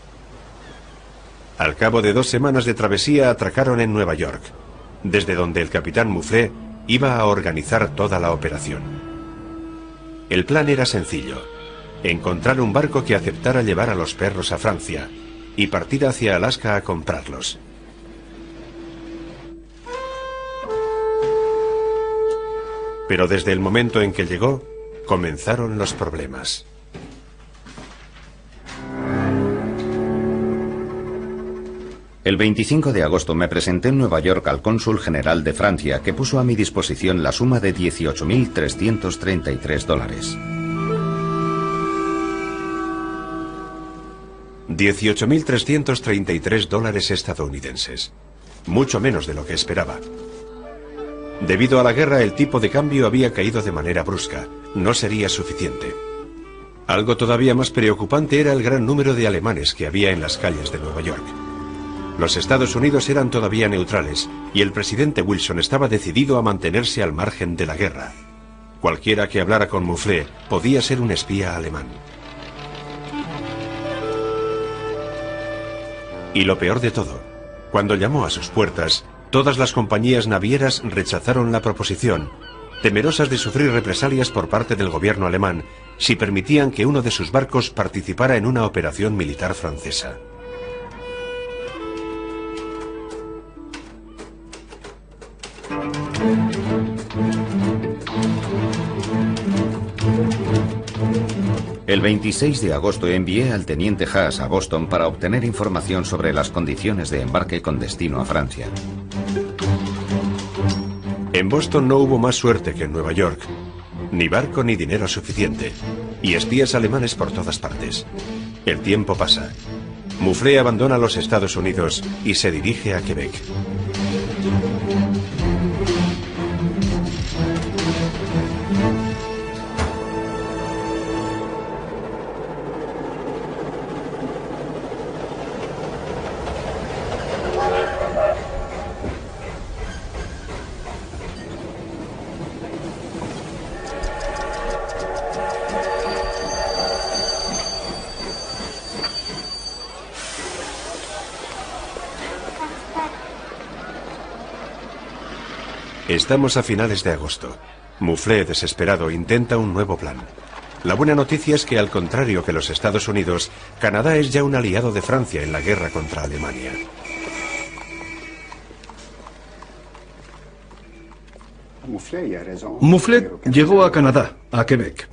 Al cabo de 2 semanas de travesía atracaron en Nueva York, desde donde el capitán Moufflet iba a organizar toda la operación. El plan era sencillo: encontrar un barco que aceptara llevar a los perros a Francia y partir hacia Alaska a comprarlos. Pero desde el momento en que llegó, comenzaron los problemas. El 25 de agosto me presenté en Nueva York al cónsul general de Francia, que puso a mi disposición la suma de $18.333. 18.333 dólares estadounidenses, mucho menos de lo que esperaba. Debido a la guerra, el tipo de cambio había caído de manera brusca, no sería suficiente. Algo todavía más preocupante era el gran número de alemanes que había en las calles de Nueva York. Los Estados Unidos eran todavía neutrales y el presidente Wilson estaba decidido a mantenerse al margen de la guerra. Cualquiera que hablara con Moufflet podía ser un espía alemán. Y lo peor de todo, cuando llamó a sus puertas, todas las compañías navieras rechazaron la proposición, temerosas de sufrir represalias por parte del gobierno alemán si permitían que uno de sus barcos participara en una operación militar francesa. El 26 de agosto envié al teniente Haas a Boston para obtener información sobre las condiciones de embarque con destino a Francia. En Boston no hubo más suerte que en Nueva York. Ni barco ni dinero suficiente. Y espías alemanes por todas partes. El tiempo pasa. Moufflet abandona los Estados Unidos y se dirige a Quebec. Estamos a finales de agosto. Mouflet, desesperado, intenta un nuevo plan. La buena noticia es que, al contrario que los Estados Unidos, Canadá es ya un aliado de Francia en la guerra contra Alemania. Mouflet llegó a Canadá, a Quebec.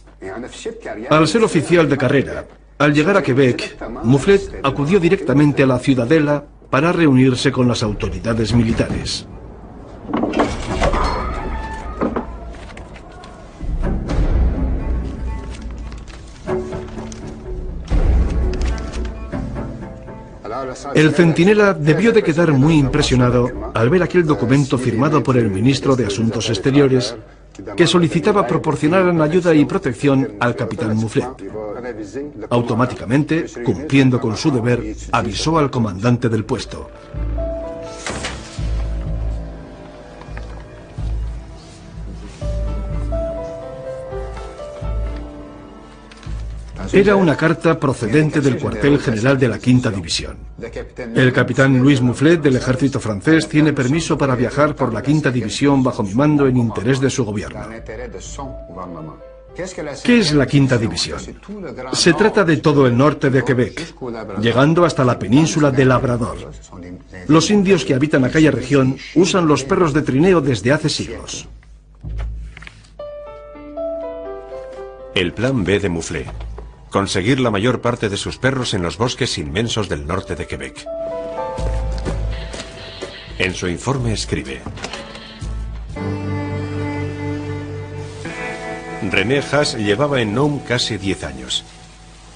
Al ser oficial de carrera, al llegar a Quebec, Mouflet acudió directamente a la Ciudadela para reunirse con las autoridades militares. El centinela debió de quedar muy impresionado al ver aquel documento firmado por el ministro de Asuntos Exteriores que solicitaba proporcionaran ayuda y protección al capitán Mouflet. Automáticamente, cumpliendo con su deber, avisó al comandante del puesto. Era una carta procedente del cuartel general de la Quinta División. El capitán Louis Mouflet del ejército francés tiene permiso para viajar por la Quinta División bajo mi mando en interés de su gobierno. ¿Qué es la Quinta División? Se trata de todo el norte de Quebec, llegando hasta la península de Labrador. Los indios que habitan aquella región usan los perros de trineo desde hace siglos. El plan B de Mouflet: conseguir la mayor parte de sus perros en los bosques inmensos del norte de Quebec. En su informe escribe: René Haas llevaba en Nome casi 10 años.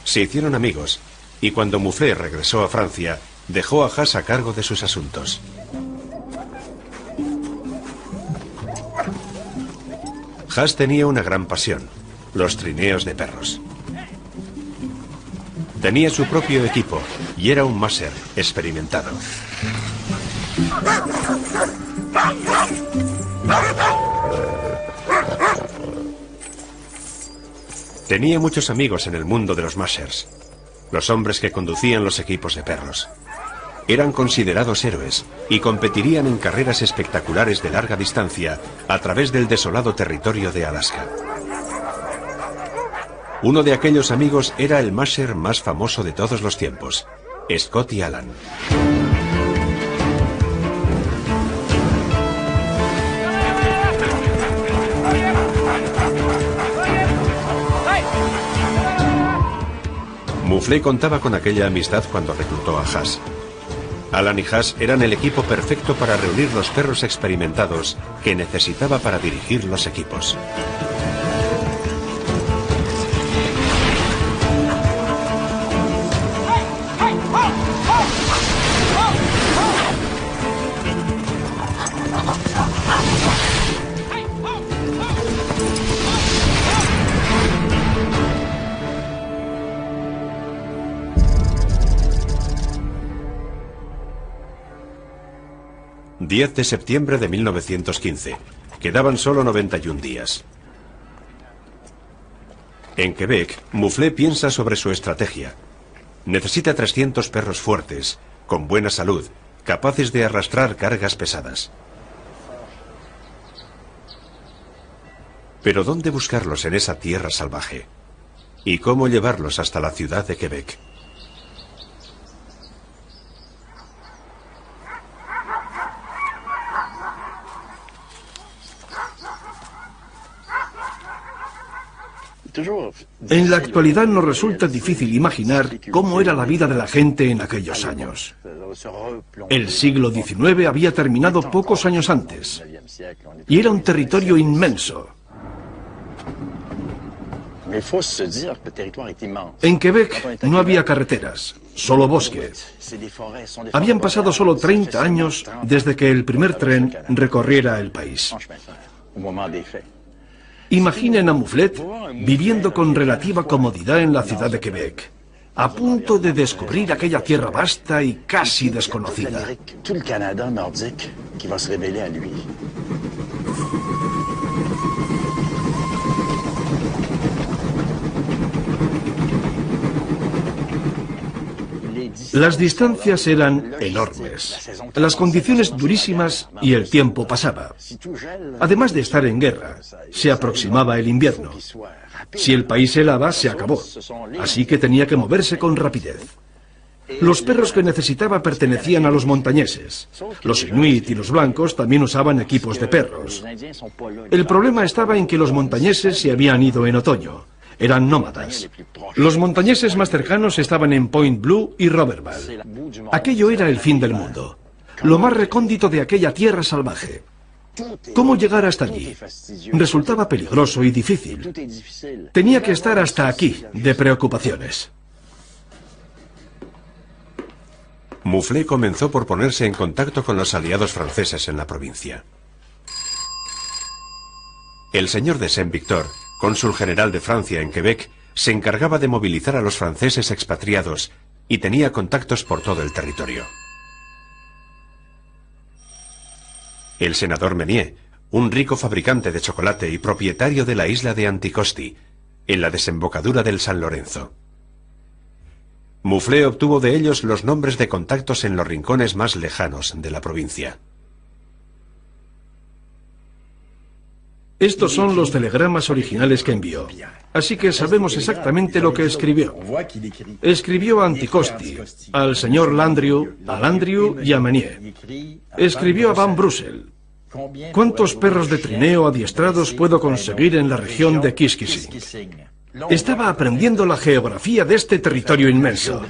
Se hicieron amigos, y cuando Mouflet regresó a Francia, dejó a Haas a cargo de sus asuntos. Haas tenía una gran pasión: los trineos de perros. Tenía su propio equipo y era un Masher experimentado. Tenía muchos amigos en el mundo de los Mashers, los hombres que conducían los equipos de perros. Eran considerados héroes y competirían en carreras espectaculares de larga distancia a través del desolado territorio de Alaska. Uno de aquellos amigos era el Masher más famoso de todos los tiempos, Scotty Allan. Mouflet contaba con aquella amistad cuando reclutó a Haas. Allan y Haas eran el equipo perfecto para reunir los perros experimentados que necesitaba para dirigir los equipos. ...10 de septiembre de 1915... Quedaban solo 91 días. En Quebec, Mouflet piensa sobre su estrategia. Necesita 300 perros fuertes, con buena salud, capaces de arrastrar cargas pesadas. Pero ¿dónde buscarlos en esa tierra salvaje? ¿Y cómo llevarlos hasta la ciudad de Quebec? En la actualidad nos resulta difícil imaginar cómo era la vida de la gente en aquellos años. El siglo XIX había terminado pocos años antes, y era un territorio inmenso. En Quebec no había carreteras, solo bosque. Habían pasado solo 30 años desde que el primer tren recorriera el país. Imaginen a Mouflet viviendo con relativa comodidad en la ciudad de Quebec, a punto de descubrir aquella tierra vasta y casi desconocida. Las distancias eran enormes, las condiciones durísimas y el tiempo pasaba. Además de estar en guerra, se aproximaba el invierno. Si el país helaba, se acabó, así que tenía que moverse con rapidez. Los perros que necesitaba pertenecían a los montañeses. Los inuit y los blancos también usaban equipos de perros. El problema estaba en que los montañeses se habían ido en otoño. Eran nómadas. Los montañeses más cercanos estaban en Point Blue y Roberval. Aquello era el fin del mundo, lo más recóndito de aquella tierra salvaje. ¿Cómo llegar hasta allí? Resultaba peligroso y difícil. Tenía que estar hasta aquí de preocupaciones. Mouflé comenzó por ponerse en contacto con los aliados franceses en la provincia. El señor de Saint-Victor, cónsul general de Francia en Quebec, se encargaba de movilizar a los franceses expatriados y tenía contactos por todo el territorio. El senador Menier, un rico fabricante de chocolate y propietario de la isla de Anticosti, en la desembocadura del San Lorenzo. Mouflé obtuvo de ellos los nombres de contactos en los rincones más lejanos de la provincia. Estos son los telegramas originales que envió, así que sabemos exactamente lo que escribió. Escribió a Anticosti, al señor Landrieu, a Landrieu y a Menier. Escribió a Van Brussel. ¿Cuántos perros de trineo adiestrados puedo conseguir en la región de Kiskising? Estaba aprendiendo la geografía de este territorio inmenso.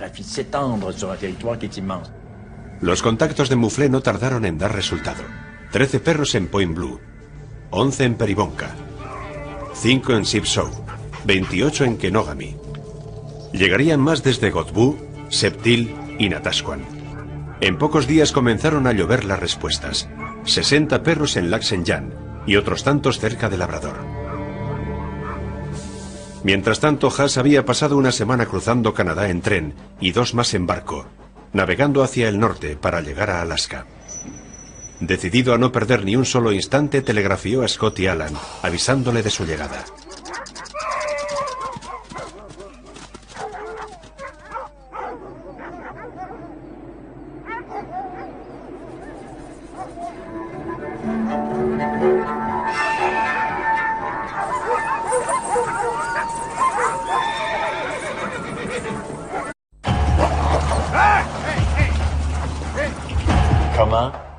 Los contactos de Mouflé no tardaron en dar resultado. 13 perros en Point Blue, 11 en Peribonka, 5 en Sipsou, 28 en Kenogami. Llegarían más desde Godbout, Septil y Natasquan. En pocos días comenzaron a llover las respuestas. 60 perros en Lac-Saint-Jean y otros tantos cerca de Labrador. Mientras tanto, Haas había pasado una semana cruzando Canadá en tren y 2 más en barco, navegando hacia el norte para llegar a Alaska. Decidido a no perder ni un solo instante, telegrafió a Scott y Allan, avisándole de su llegada.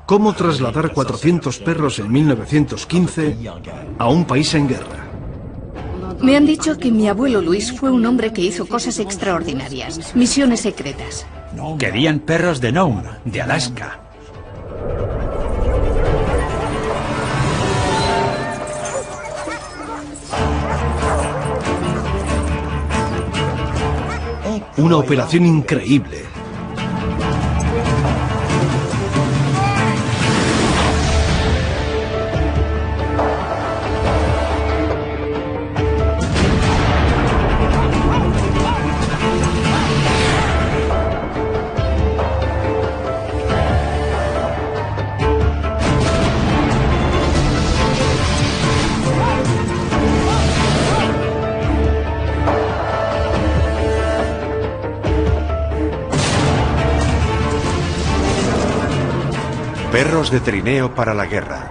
¿Cómo trasladar 400 perros en 1915 a un país en guerra? Me han dicho que mi abuelo Luis fue un hombre que hizo cosas extraordinarias, misiones secretas. Querían perros de Nome, de Alaska. Una operación increíble. Perros de trineo para la guerra.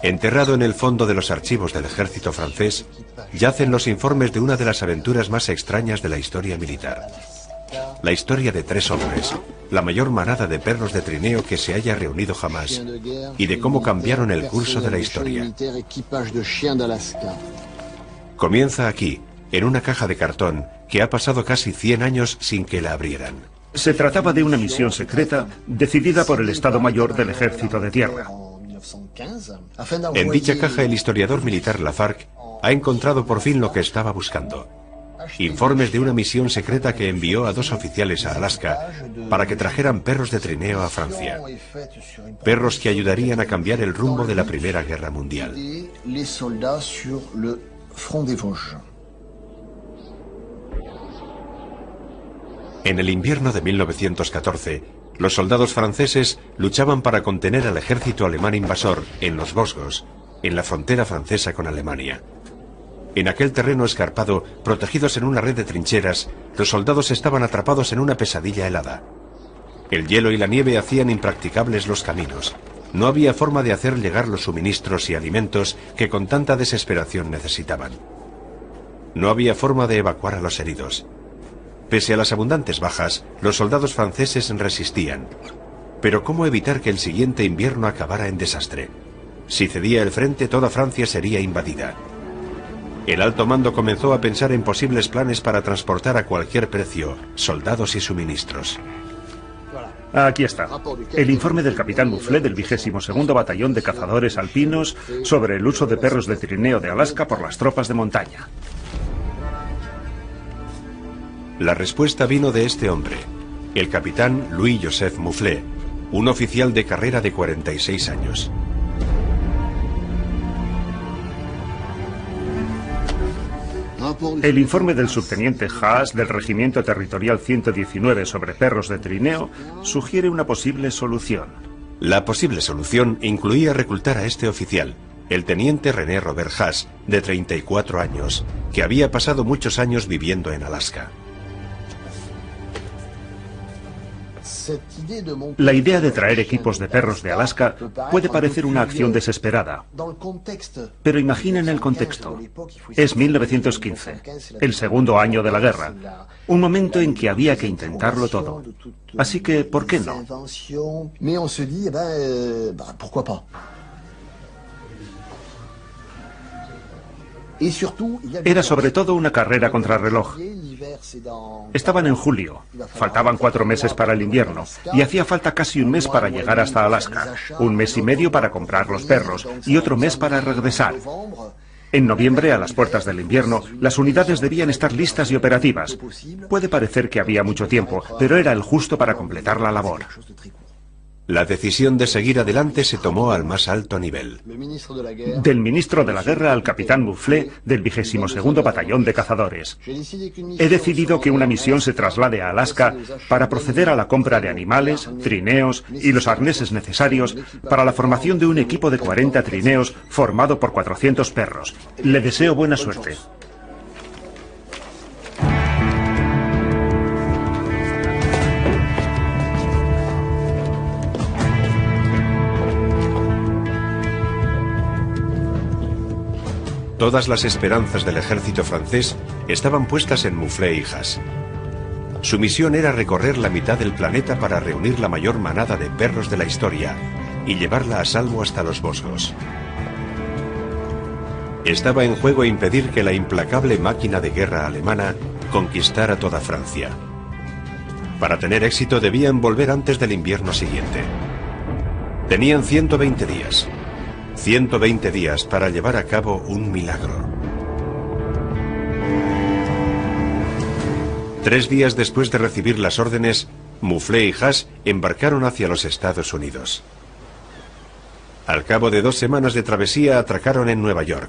Enterrado en el fondo de los archivos del ejército francés, yacen los informes de una de las aventuras más extrañas de la historia militar. La historia de 3 hombres, la mayor manada de perros de trineo que se haya reunido jamás, y de cómo cambiaron el curso de la historia. Comienza aquí, en una caja de cartón que ha pasado casi 100 años sin que la abrieran. Se trataba de una misión secreta decidida por el Estado Mayor del Ejército de Tierra. En dicha caja el historiador militar Lafargue ha encontrado por fin lo que estaba buscando. Informes de una misión secreta que envió a 2 oficiales a Alaska para que trajeran perros de trineo a Francia. Perros que ayudarían a cambiar el rumbo de la Primera Guerra Mundial. En el invierno de 1914, los soldados franceses luchaban para contener al ejército alemán invasor en los Vosgos, en la frontera francesa con Alemania. En aquel terreno escarpado, protegidos en una red de trincheras, los soldados estaban atrapados en una pesadilla helada. El hielo y la nieve hacían impracticables los caminos. No había forma de hacer llegar los suministros y alimentos que con tanta desesperación necesitaban. No había forma de evacuar a los heridos. Pese a las abundantes bajas, los soldados franceses resistían. Pero ¿cómo evitar que el siguiente invierno acabara en desastre? Si cedía el frente, toda Francia sería invadida. El alto mando comenzó a pensar en posibles planes para transportar a cualquier precio soldados y suministros. Aquí está. El informe del capitán Mouflé del 22º Batallón de Cazadores Alpinos sobre el uso de perros de trineo de Alaska por las tropas de montaña. La respuesta vino de este hombre, el capitán Louis-Joseph Mouflé, un oficial de carrera de 46 años. El informe del subteniente Haas del Regimiento Territorial 119 sobre perros de trineo sugiere una posible solución. La posible solución incluía reclutar a este oficial, el teniente René Robert Haas, de 34 años, que había pasado muchos años viviendo en Alaska. La idea de traer equipos de perros de Alaska puede parecer una acción desesperada, pero imaginen el contexto. Es 1915, el segundo año de la guerra, un momento en que había que intentarlo todo. Así que, ¿por qué no? Era sobre todo una carrera contrarreloj. Estaban en julio, faltaban 4 meses para el invierno y hacía falta casi un mes para llegar hasta Alaska, un mes y medio para comprar los perros y otro mes para regresar. En noviembre, a las puertas del invierno, las unidades debían estar listas y operativas. Puede parecer que había mucho tiempo, pero era el justo para completar la labor. La decisión de seguir adelante se tomó al más alto nivel. Del ministro de la Guerra al capitán Mouflé del 22º Batallón de Cazadores. He decidido que una misión se traslade a Alaska para proceder a la compra de animales, trineos y los arneses necesarios para la formación de un equipo de 40 trineos formado por 400 perros. Le deseo buena suerte. Todas las esperanzas del ejército francés estaban puestas en Mouflé y Haas. Su misión era recorrer la mitad del planeta para reunir la mayor manada de perros de la historia y llevarla a salvo hasta los Vosgos. Estaba en juego impedir que la implacable máquina de guerra alemana conquistara toda Francia. Para tener éxito debían volver antes del invierno siguiente. Tenían 120 días. 120 días para llevar a cabo un milagro. 3 días después de recibir las órdenes, Mouflé y Haas embarcaron hacia los Estados Unidos. Al cabo de 2 semanas de travesía atracaron en Nueva York,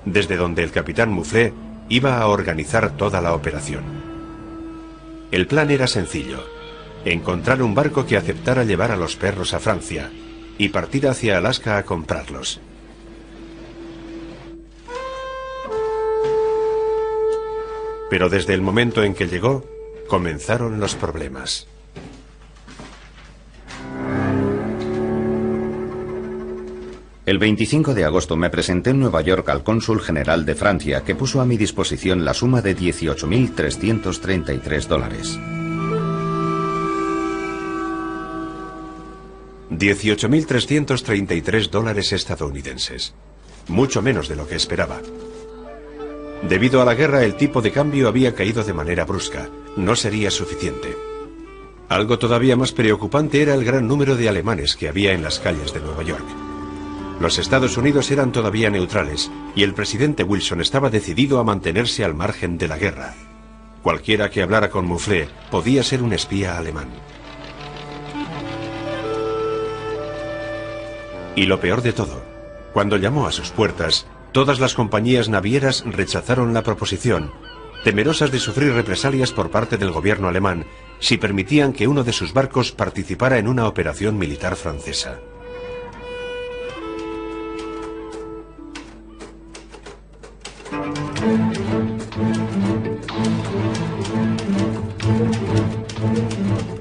desde donde el capitán Mouflé iba a organizar toda la operación. El plan era sencillo: encontrar un barco que aceptara llevar a los perros a Francia y partir hacia Alaska a comprarlos. Pero desde el momento en que llegó, comenzaron los problemas. El 25 de agosto me presenté en Nueva York al cónsul general de Francia, que puso a mi disposición la suma de $18.333. $18.333 estadounidenses. Mucho menos de lo que esperaba. Debido a la guerra, el tipo de cambio había caído de manera brusca. No sería suficiente. Algo todavía más preocupante era el gran número de alemanes que había en las calles de Nueva York. Los Estados Unidos eran todavía neutrales y el presidente Wilson estaba decidido a mantenerse al margen de la guerra. Cualquiera que hablara con Mouflé podía ser un espía alemán. Y lo peor de todo, cuando llamó a sus puertas, todas las compañías navieras rechazaron la proposición temerosas de sufrir represalias por parte del gobierno alemán si permitían que uno de sus barcos participara en una operación militar francesa.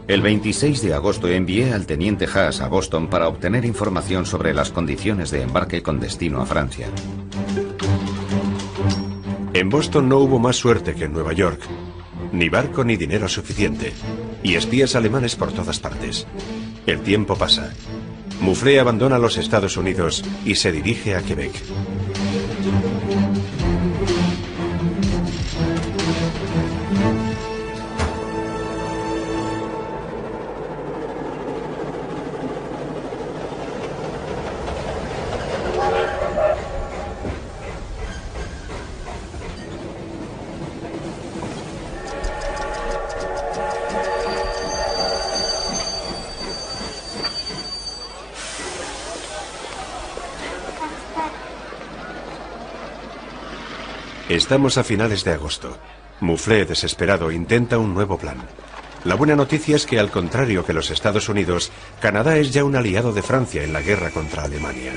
El 26 de agosto envié al teniente Haas a Boston para obtener información sobre las condiciones de embarque con destino a Francia. En Boston no hubo más suerte que en Nueva York. Ni barco ni dinero suficiente. Y espías alemanes por todas partes. El tiempo pasa. Moufflet abandona los Estados Unidos y se dirige a Quebec. Estamos a finales de agosto. Moufflet, desesperado, intenta un nuevo plan. La buena noticia es que, al contrario que los Estados Unidos, Canadá es ya un aliado de Francia en la guerra contra Alemania.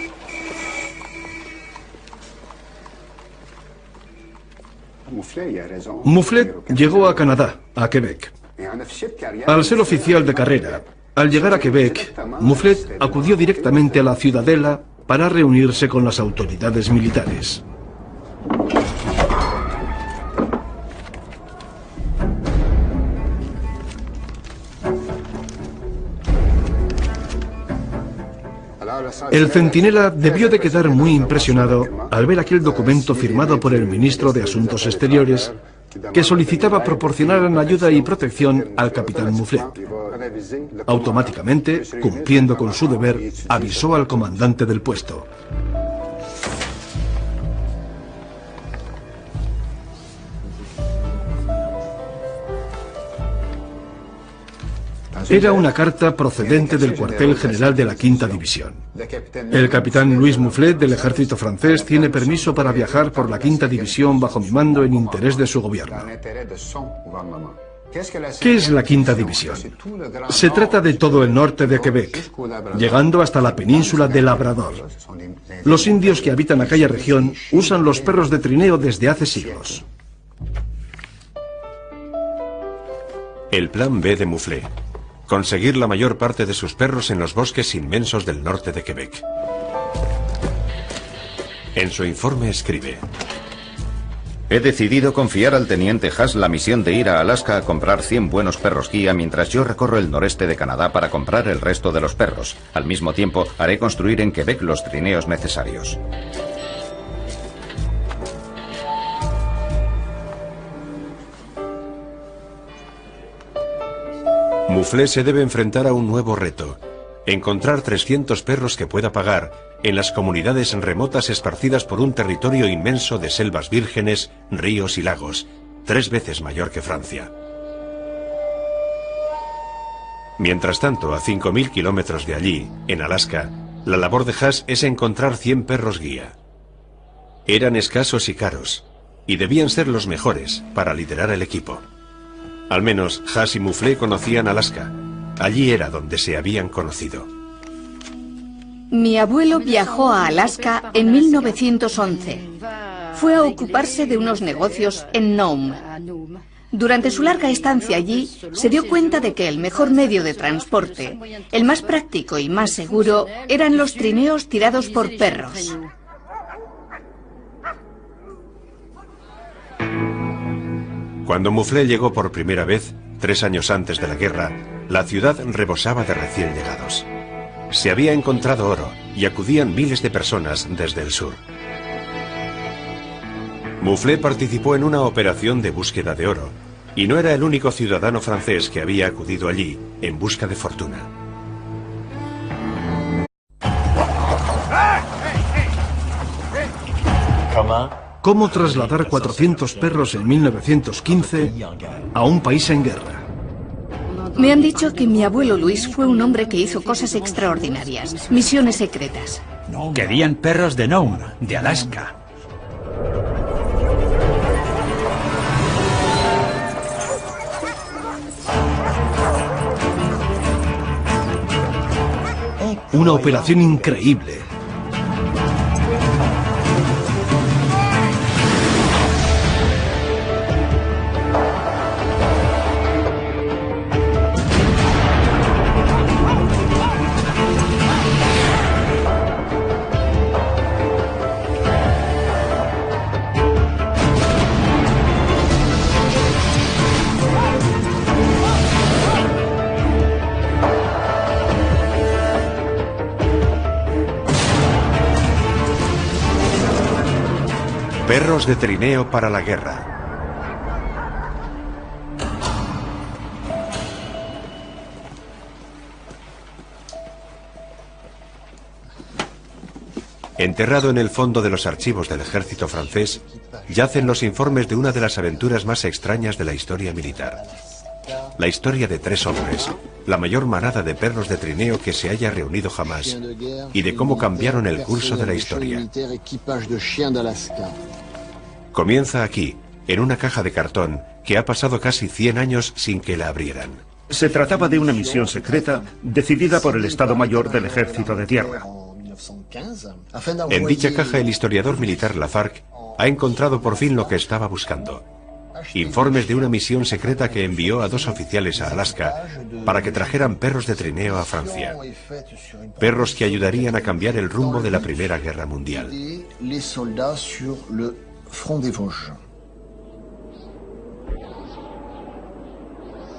Moufflet llegó a Canadá, a Quebec. Al ser oficial de carrera, al llegar a Quebec, Moufflet acudió directamente a la Ciudadela para reunirse con las autoridades militares. El centinela debió de quedar muy impresionado al ver aquel documento firmado por el ministro de Asuntos Exteriores que solicitaba proporcionaran ayuda y protección al capitán Moufflet. Automáticamente, cumpliendo con su deber, avisó al comandante del puesto. Era una carta procedente del cuartel general de la Quinta División. El capitán Louis Moufflet del ejército francés tiene permiso para viajar por la Quinta División bajo mi mando en interés de su gobierno. ¿Qué es la Quinta División? Se trata de todo el norte de Quebec, llegando hasta la península de Labrador. Los indios que habitan aquella región usan los perros de trineo desde hace siglos. El plan B de Moufflet: conseguir la mayor parte de sus perros en los bosques inmensos del norte de Quebec. En su informe escribe: he decidido confiar al teniente Haas la misión de ir a Alaska a comprar 100 buenos perros guía mientras yo recorro el noreste de Canadá para comprar el resto de los perros. Al mismo tiempo, haré construir en Quebec los trineos necesarios. Moufflet se debe enfrentar a un nuevo reto: encontrar 300 perros que pueda pagar en las comunidades remotas esparcidas por un territorio inmenso de selvas vírgenes, ríos y lagos, 3 veces mayor que Francia. Mientras tanto, a 5.000 kilómetros de allí, en Alaska, la labor de Haas es encontrar 100 perros guía. Eran escasos y caros, y debían ser los mejores para liderar el equipo. Al menos Haas y Moufflet conocían Alaska. Allí era donde se habían conocido. Mi abuelo viajó a Alaska en 1911. Fue a ocuparse de unos negocios en Nome. Durante su larga estancia allí, se dio cuenta de que el mejor medio de transporte, el más práctico y más seguro, eran los trineos tirados por perros. Cuando Moufflet llegó por primera vez, 3 años antes de la guerra, la ciudad rebosaba de recién llegados. Se había encontrado oro y acudían miles de personas desde el sur. Moufflet participó en una operación de búsqueda de oro, y no era el único ciudadano francés que había acudido allí en busca de fortuna. ¿Cómo trasladar 400 perros en 1915 a un país en guerra? Me han dicho que mi abuelo Luis fue un hombre que hizo cosas extraordinarias, misiones secretas. Querían perros de Nome, de Alaska. Una operación increíble. Perros de trineo para la guerra. Enterrado en el fondo de los archivos del ejército francés, yacen los informes de una de las aventuras más extrañas de la historia militar. La historia de 3 hombres, la mayor manada de perros de trineo que se haya reunido jamás, y de cómo cambiaron el curso de la historia. Comienza aquí, en una caja de cartón que ha pasado casi 100 años sin que la abrieran. Se trataba de una misión secreta decidida por el Estado Mayor del Ejército de Tierra. En dicha caja el historiador militar Lafargue ha encontrado por fin lo que estaba buscando. Informes de una misión secreta que envió a 2 oficiales a Alaska para que trajeran perros de trineo a Francia. Perros que ayudarían a cambiar el rumbo de la Primera Guerra Mundial.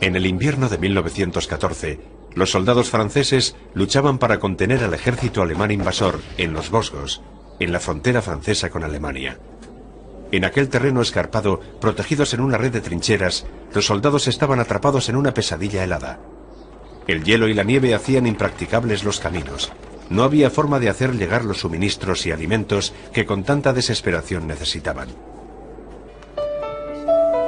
En el invierno de 1914, los soldados franceses luchaban para contener al ejército alemán invasor en los Vosgos, en la frontera francesa con Alemania. En aquel terreno escarpado, protegidos en una red de trincheras, los soldados estaban atrapados en una pesadilla helada. El hielo y la nieve hacían impracticables los caminos. No había forma de hacer llegar los suministros y alimentos que con tanta desesperación necesitaban.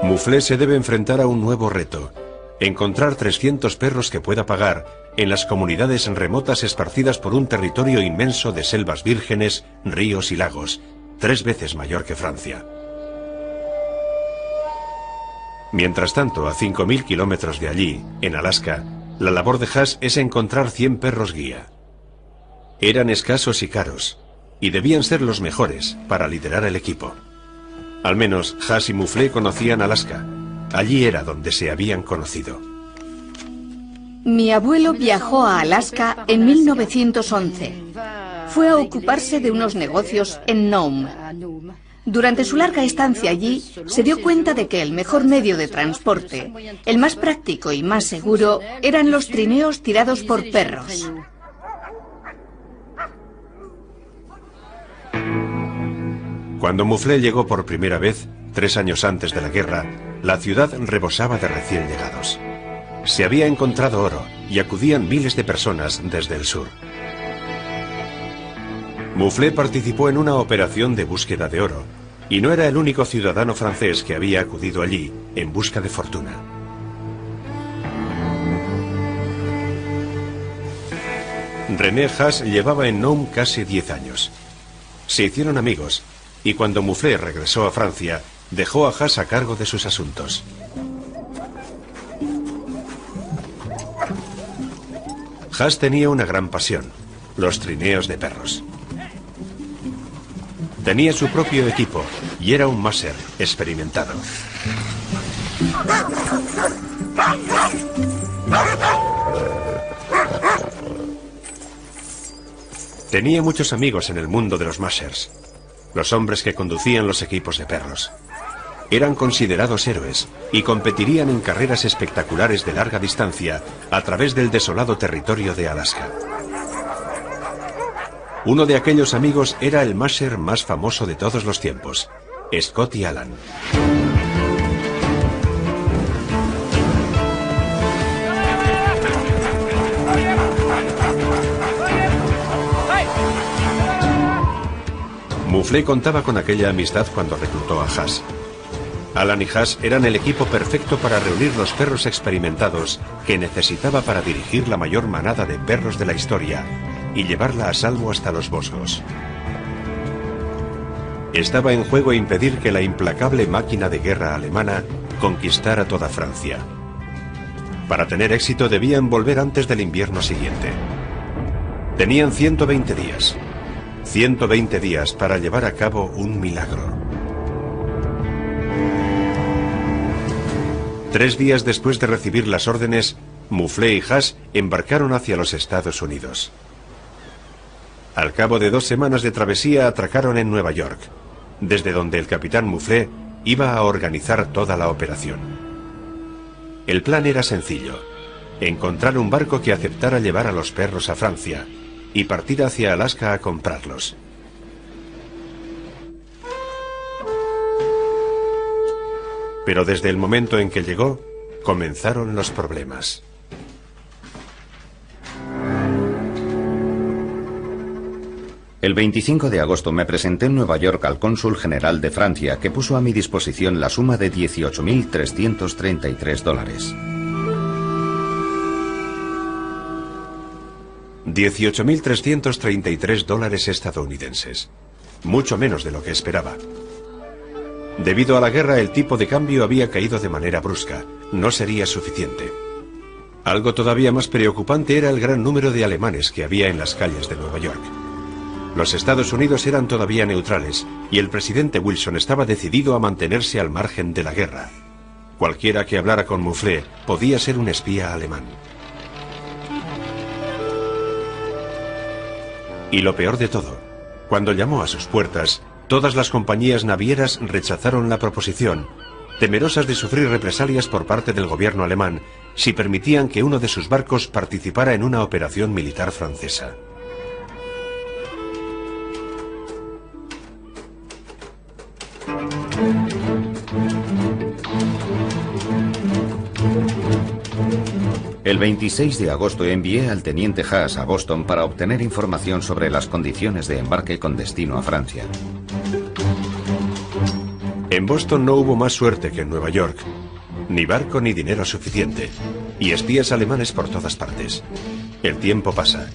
Mouflé se debe enfrentar a un nuevo reto: encontrar 300 perros que pueda pagar en las comunidades remotas esparcidas por un territorio inmenso de selvas vírgenes, ríos y lagos, 3 veces mayor que Francia. Mientras tanto, a 5.000 kilómetros de allí, en Alaska, la labor de Haas es encontrar 100 perros guía. Eran escasos y caros, y debían ser los mejores para liderar el equipo. Al menos Haas y Mouflé conocían Alaska. Allí era donde se habían conocido. Mi abuelo viajó a Alaska en 1911. Fue a ocuparse de unos negocios en Nome. Durante su larga estancia allí, se dio cuenta de que el mejor medio de transporte, el más práctico y más seguro, eran los trineos tirados por perros. Cuando Mouflé llegó por primera vez, 3 años antes de la guerra, la ciudad rebosaba de recién llegados. Se había encontrado oro y acudían miles de personas desde el sur. Mouflé participó en una operación de búsqueda de oro, y no era el único ciudadano francés que había acudido allí en busca de fortuna. René Haas llevaba en Nome casi 10 años. Se hicieron amigos, y cuando Mouflé regresó a Francia, dejó a Haas a cargo de sus asuntos. Haas tenía una gran pasión: los trineos de perros. Tenía su propio equipo y era un Masher experimentado. Tenía muchos amigos en el mundo de los Mashers, los hombres que conducían los equipos de perros. Eran considerados héroes y competirían en carreras espectaculares de larga distancia a través del desolado territorio de Alaska. Uno de aquellos amigos era el Masher más famoso de todos los tiempos, Scotty Allan. Mouflé contaba con aquella amistad cuando reclutó a Haas. Allan y Haas eran el equipo perfecto para reunir los perros experimentados que necesitaba para dirigir la mayor manada de perros de la historia y llevarla a salvo hasta los Vosgos. Estaba en juego impedir que la implacable máquina de guerra alemana conquistara toda Francia. Para tener éxito debían volver antes del invierno siguiente. Tenían 120 días. 120 días para llevar a cabo un milagro. 3 días después de recibir las órdenes, Mouflé y Haas embarcaron hacia los Estados Unidos. Al cabo de 2 semanas de travesía atracaron en Nueva York, desde donde el capitán Mouflé iba a organizar toda la operación. El plan era sencillo: encontrar un barco que aceptara llevar a los perros a Francia y partir hacia Alaska a comprarlos. Pero desde el momento en que llegó, comenzaron los problemas. El 25 de agosto me presenté en Nueva York al cónsul general de Francia, que puso a mi disposición la suma de $18.333. $18.333 estadounidenses. Mucho menos de lo que esperaba. Debido a la guerra, el tipo de cambio había caído de manera brusca. No sería suficiente. Algo todavía más preocupante era el gran número de alemanes que había en las calles de Nueva York. Los Estados Unidos eran todavía neutrales y el presidente Wilson estaba decidido a mantenerse al margen de la guerra. Cualquiera que hablara con Mouflé podía ser un espía alemán. Y lo peor de todo, cuando llamó a sus puertas, todas las compañías navieras rechazaron la proposición, temerosas de sufrir represalias por parte del gobierno alemán si permitían que uno de sus barcos participara en una operación militar francesa. El 26 de agosto envié al teniente Haas a Boston para obtener información sobre las condiciones de embarque con destino a Francia. En Boston no hubo más suerte que en Nueva York. Ni barco ni dinero suficiente. Y espías alemanes por todas partes. El tiempo pasa.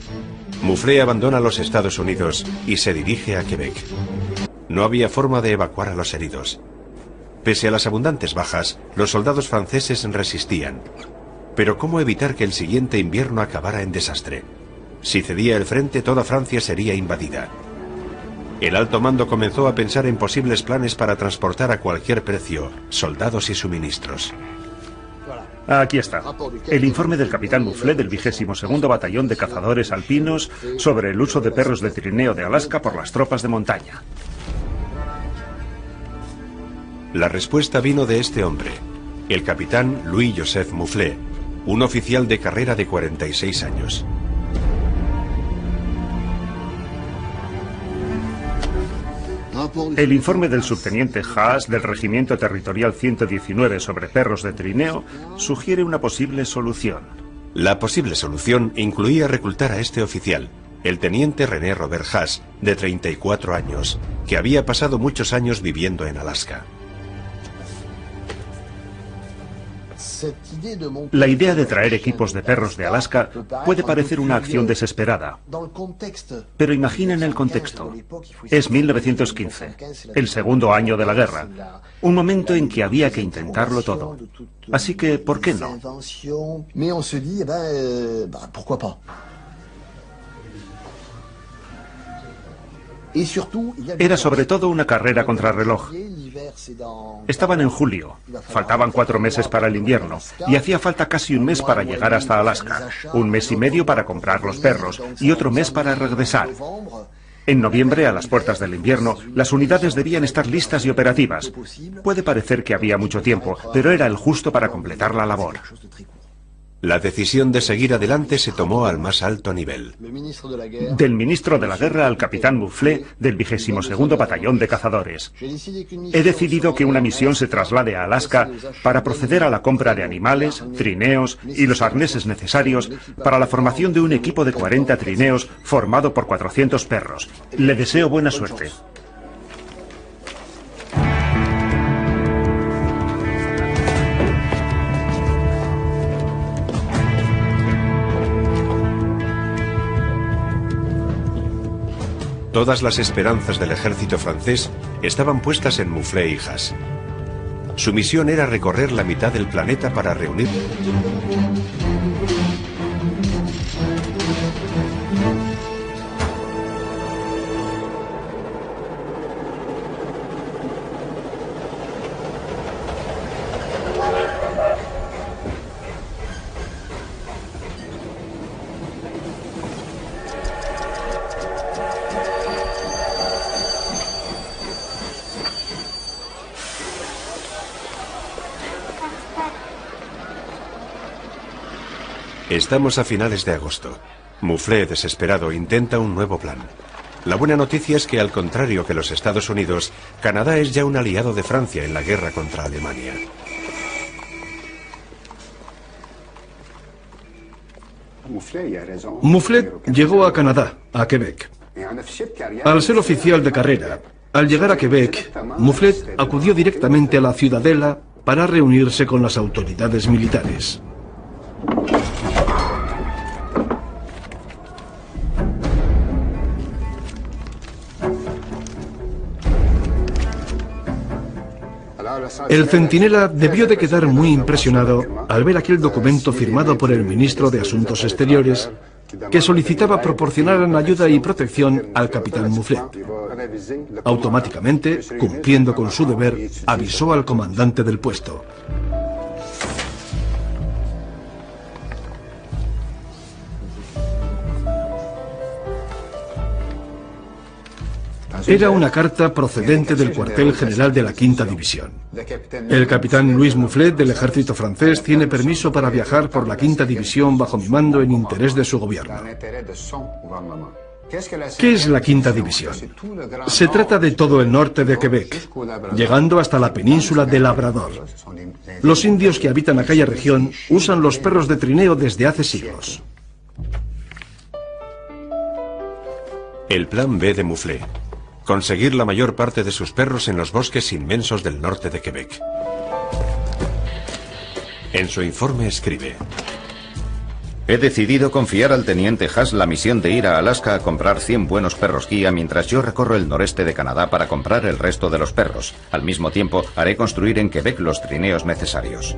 Mouflé abandona los Estados Unidos y se dirige a Quebec. No había forma de evacuar a los heridos. Pese a las abundantes bajas, los soldados franceses resistían. Pero ¿cómo evitar que el siguiente invierno acabara en desastre? Si cedía el frente, toda Francia sería invadida. El alto mando comenzó a pensar en posibles planes para transportar a cualquier precio soldados y suministros. Aquí está. El informe del capitán Mouflé del 22º Batallón de Cazadores Alpinos sobre el uso de perros de trineo de Alaska por las tropas de montaña. La respuesta vino de este hombre, el capitán Louis-Joseph Mouflé, un oficial de carrera de 46 años. El informe del subteniente Haas del Regimiento Territorial 119 sobre perros de trineo sugiere una posible solución. La posible solución incluía reclutar a este oficial, el teniente René Robert Haas, de 34 años, que había pasado muchos años viviendo en Alaska. La idea de traer equipos de perros de Alaska puede parecer una acción desesperada, pero imaginen el contexto. Es 1915, el segundo año de la guerra, un momento en que había que intentarlo todo. Así que, ¿por qué no? Era sobre todo una carrera contrarreloj. Estaban en julio, faltaban 4 meses para el invierno y hacía falta casi un mes para llegar hasta Alaska, un mes y medio para comprar los perros y otro mes para regresar. En noviembre, a las puertas del invierno, las unidades debían estar listas y operativas. Puede parecer que había mucho tiempo, pero era el justo para completar la labor. La decisión de seguir adelante se tomó al más alto nivel. Del ministro de la Guerra al capitán Mouflé del 22º Batallón de Cazadores. He decidido que una misión se traslade a Alaska para proceder a la compra de animales, trineos y los arneses necesarios para la formación de un equipo de 40 trineos formado por 400 perros. Le deseo buena suerte. Todas las esperanzas del ejército francés estaban puestas en Mouflé y Haas. Su misión era recorrer la mitad del planeta para reunir... Estamos a finales de agosto. Mouflé, desesperado, intenta un nuevo plan. La buena noticia es que, al contrario que los Estados Unidos, Canadá es ya un aliado de Francia en la guerra contra Alemania. Mouflé llegó a Canadá, a Quebec. Al ser oficial de carrera, al llegar a Quebec, Mouflé acudió directamente a la Ciudadela para reunirse con las autoridades militares. El centinela debió de quedar muy impresionado al ver aquel documento firmado por el ministro de Asuntos Exteriores que solicitaba proporcionaran ayuda y protección al capitán Mouflé. Automáticamente, cumpliendo con su deber, avisó al comandante del puesto. Era una carta procedente del cuartel general de la Quinta División. El capitán Louis Mouflé del ejército francés tiene permiso para viajar por la Quinta División bajo mi mando en interés de su gobierno. ¿Qué es la Quinta División? Se trata de todo el norte de Quebec, llegando hasta la península de Labrador. Los indios que habitan aquella región usan los perros de trineo desde hace siglos. El plan B de Mouflé: conseguir la mayor parte de sus perros en los bosques inmensos del norte de Quebec. En su informe escribe: he decidido confiar al teniente Haas la misión de ir a Alaska a comprar 100 buenos perros guía mientras yo recorro el noreste de Canadá para comprar el resto de los perros. Al mismo tiempo, haré construir en Quebec los trineos necesarios.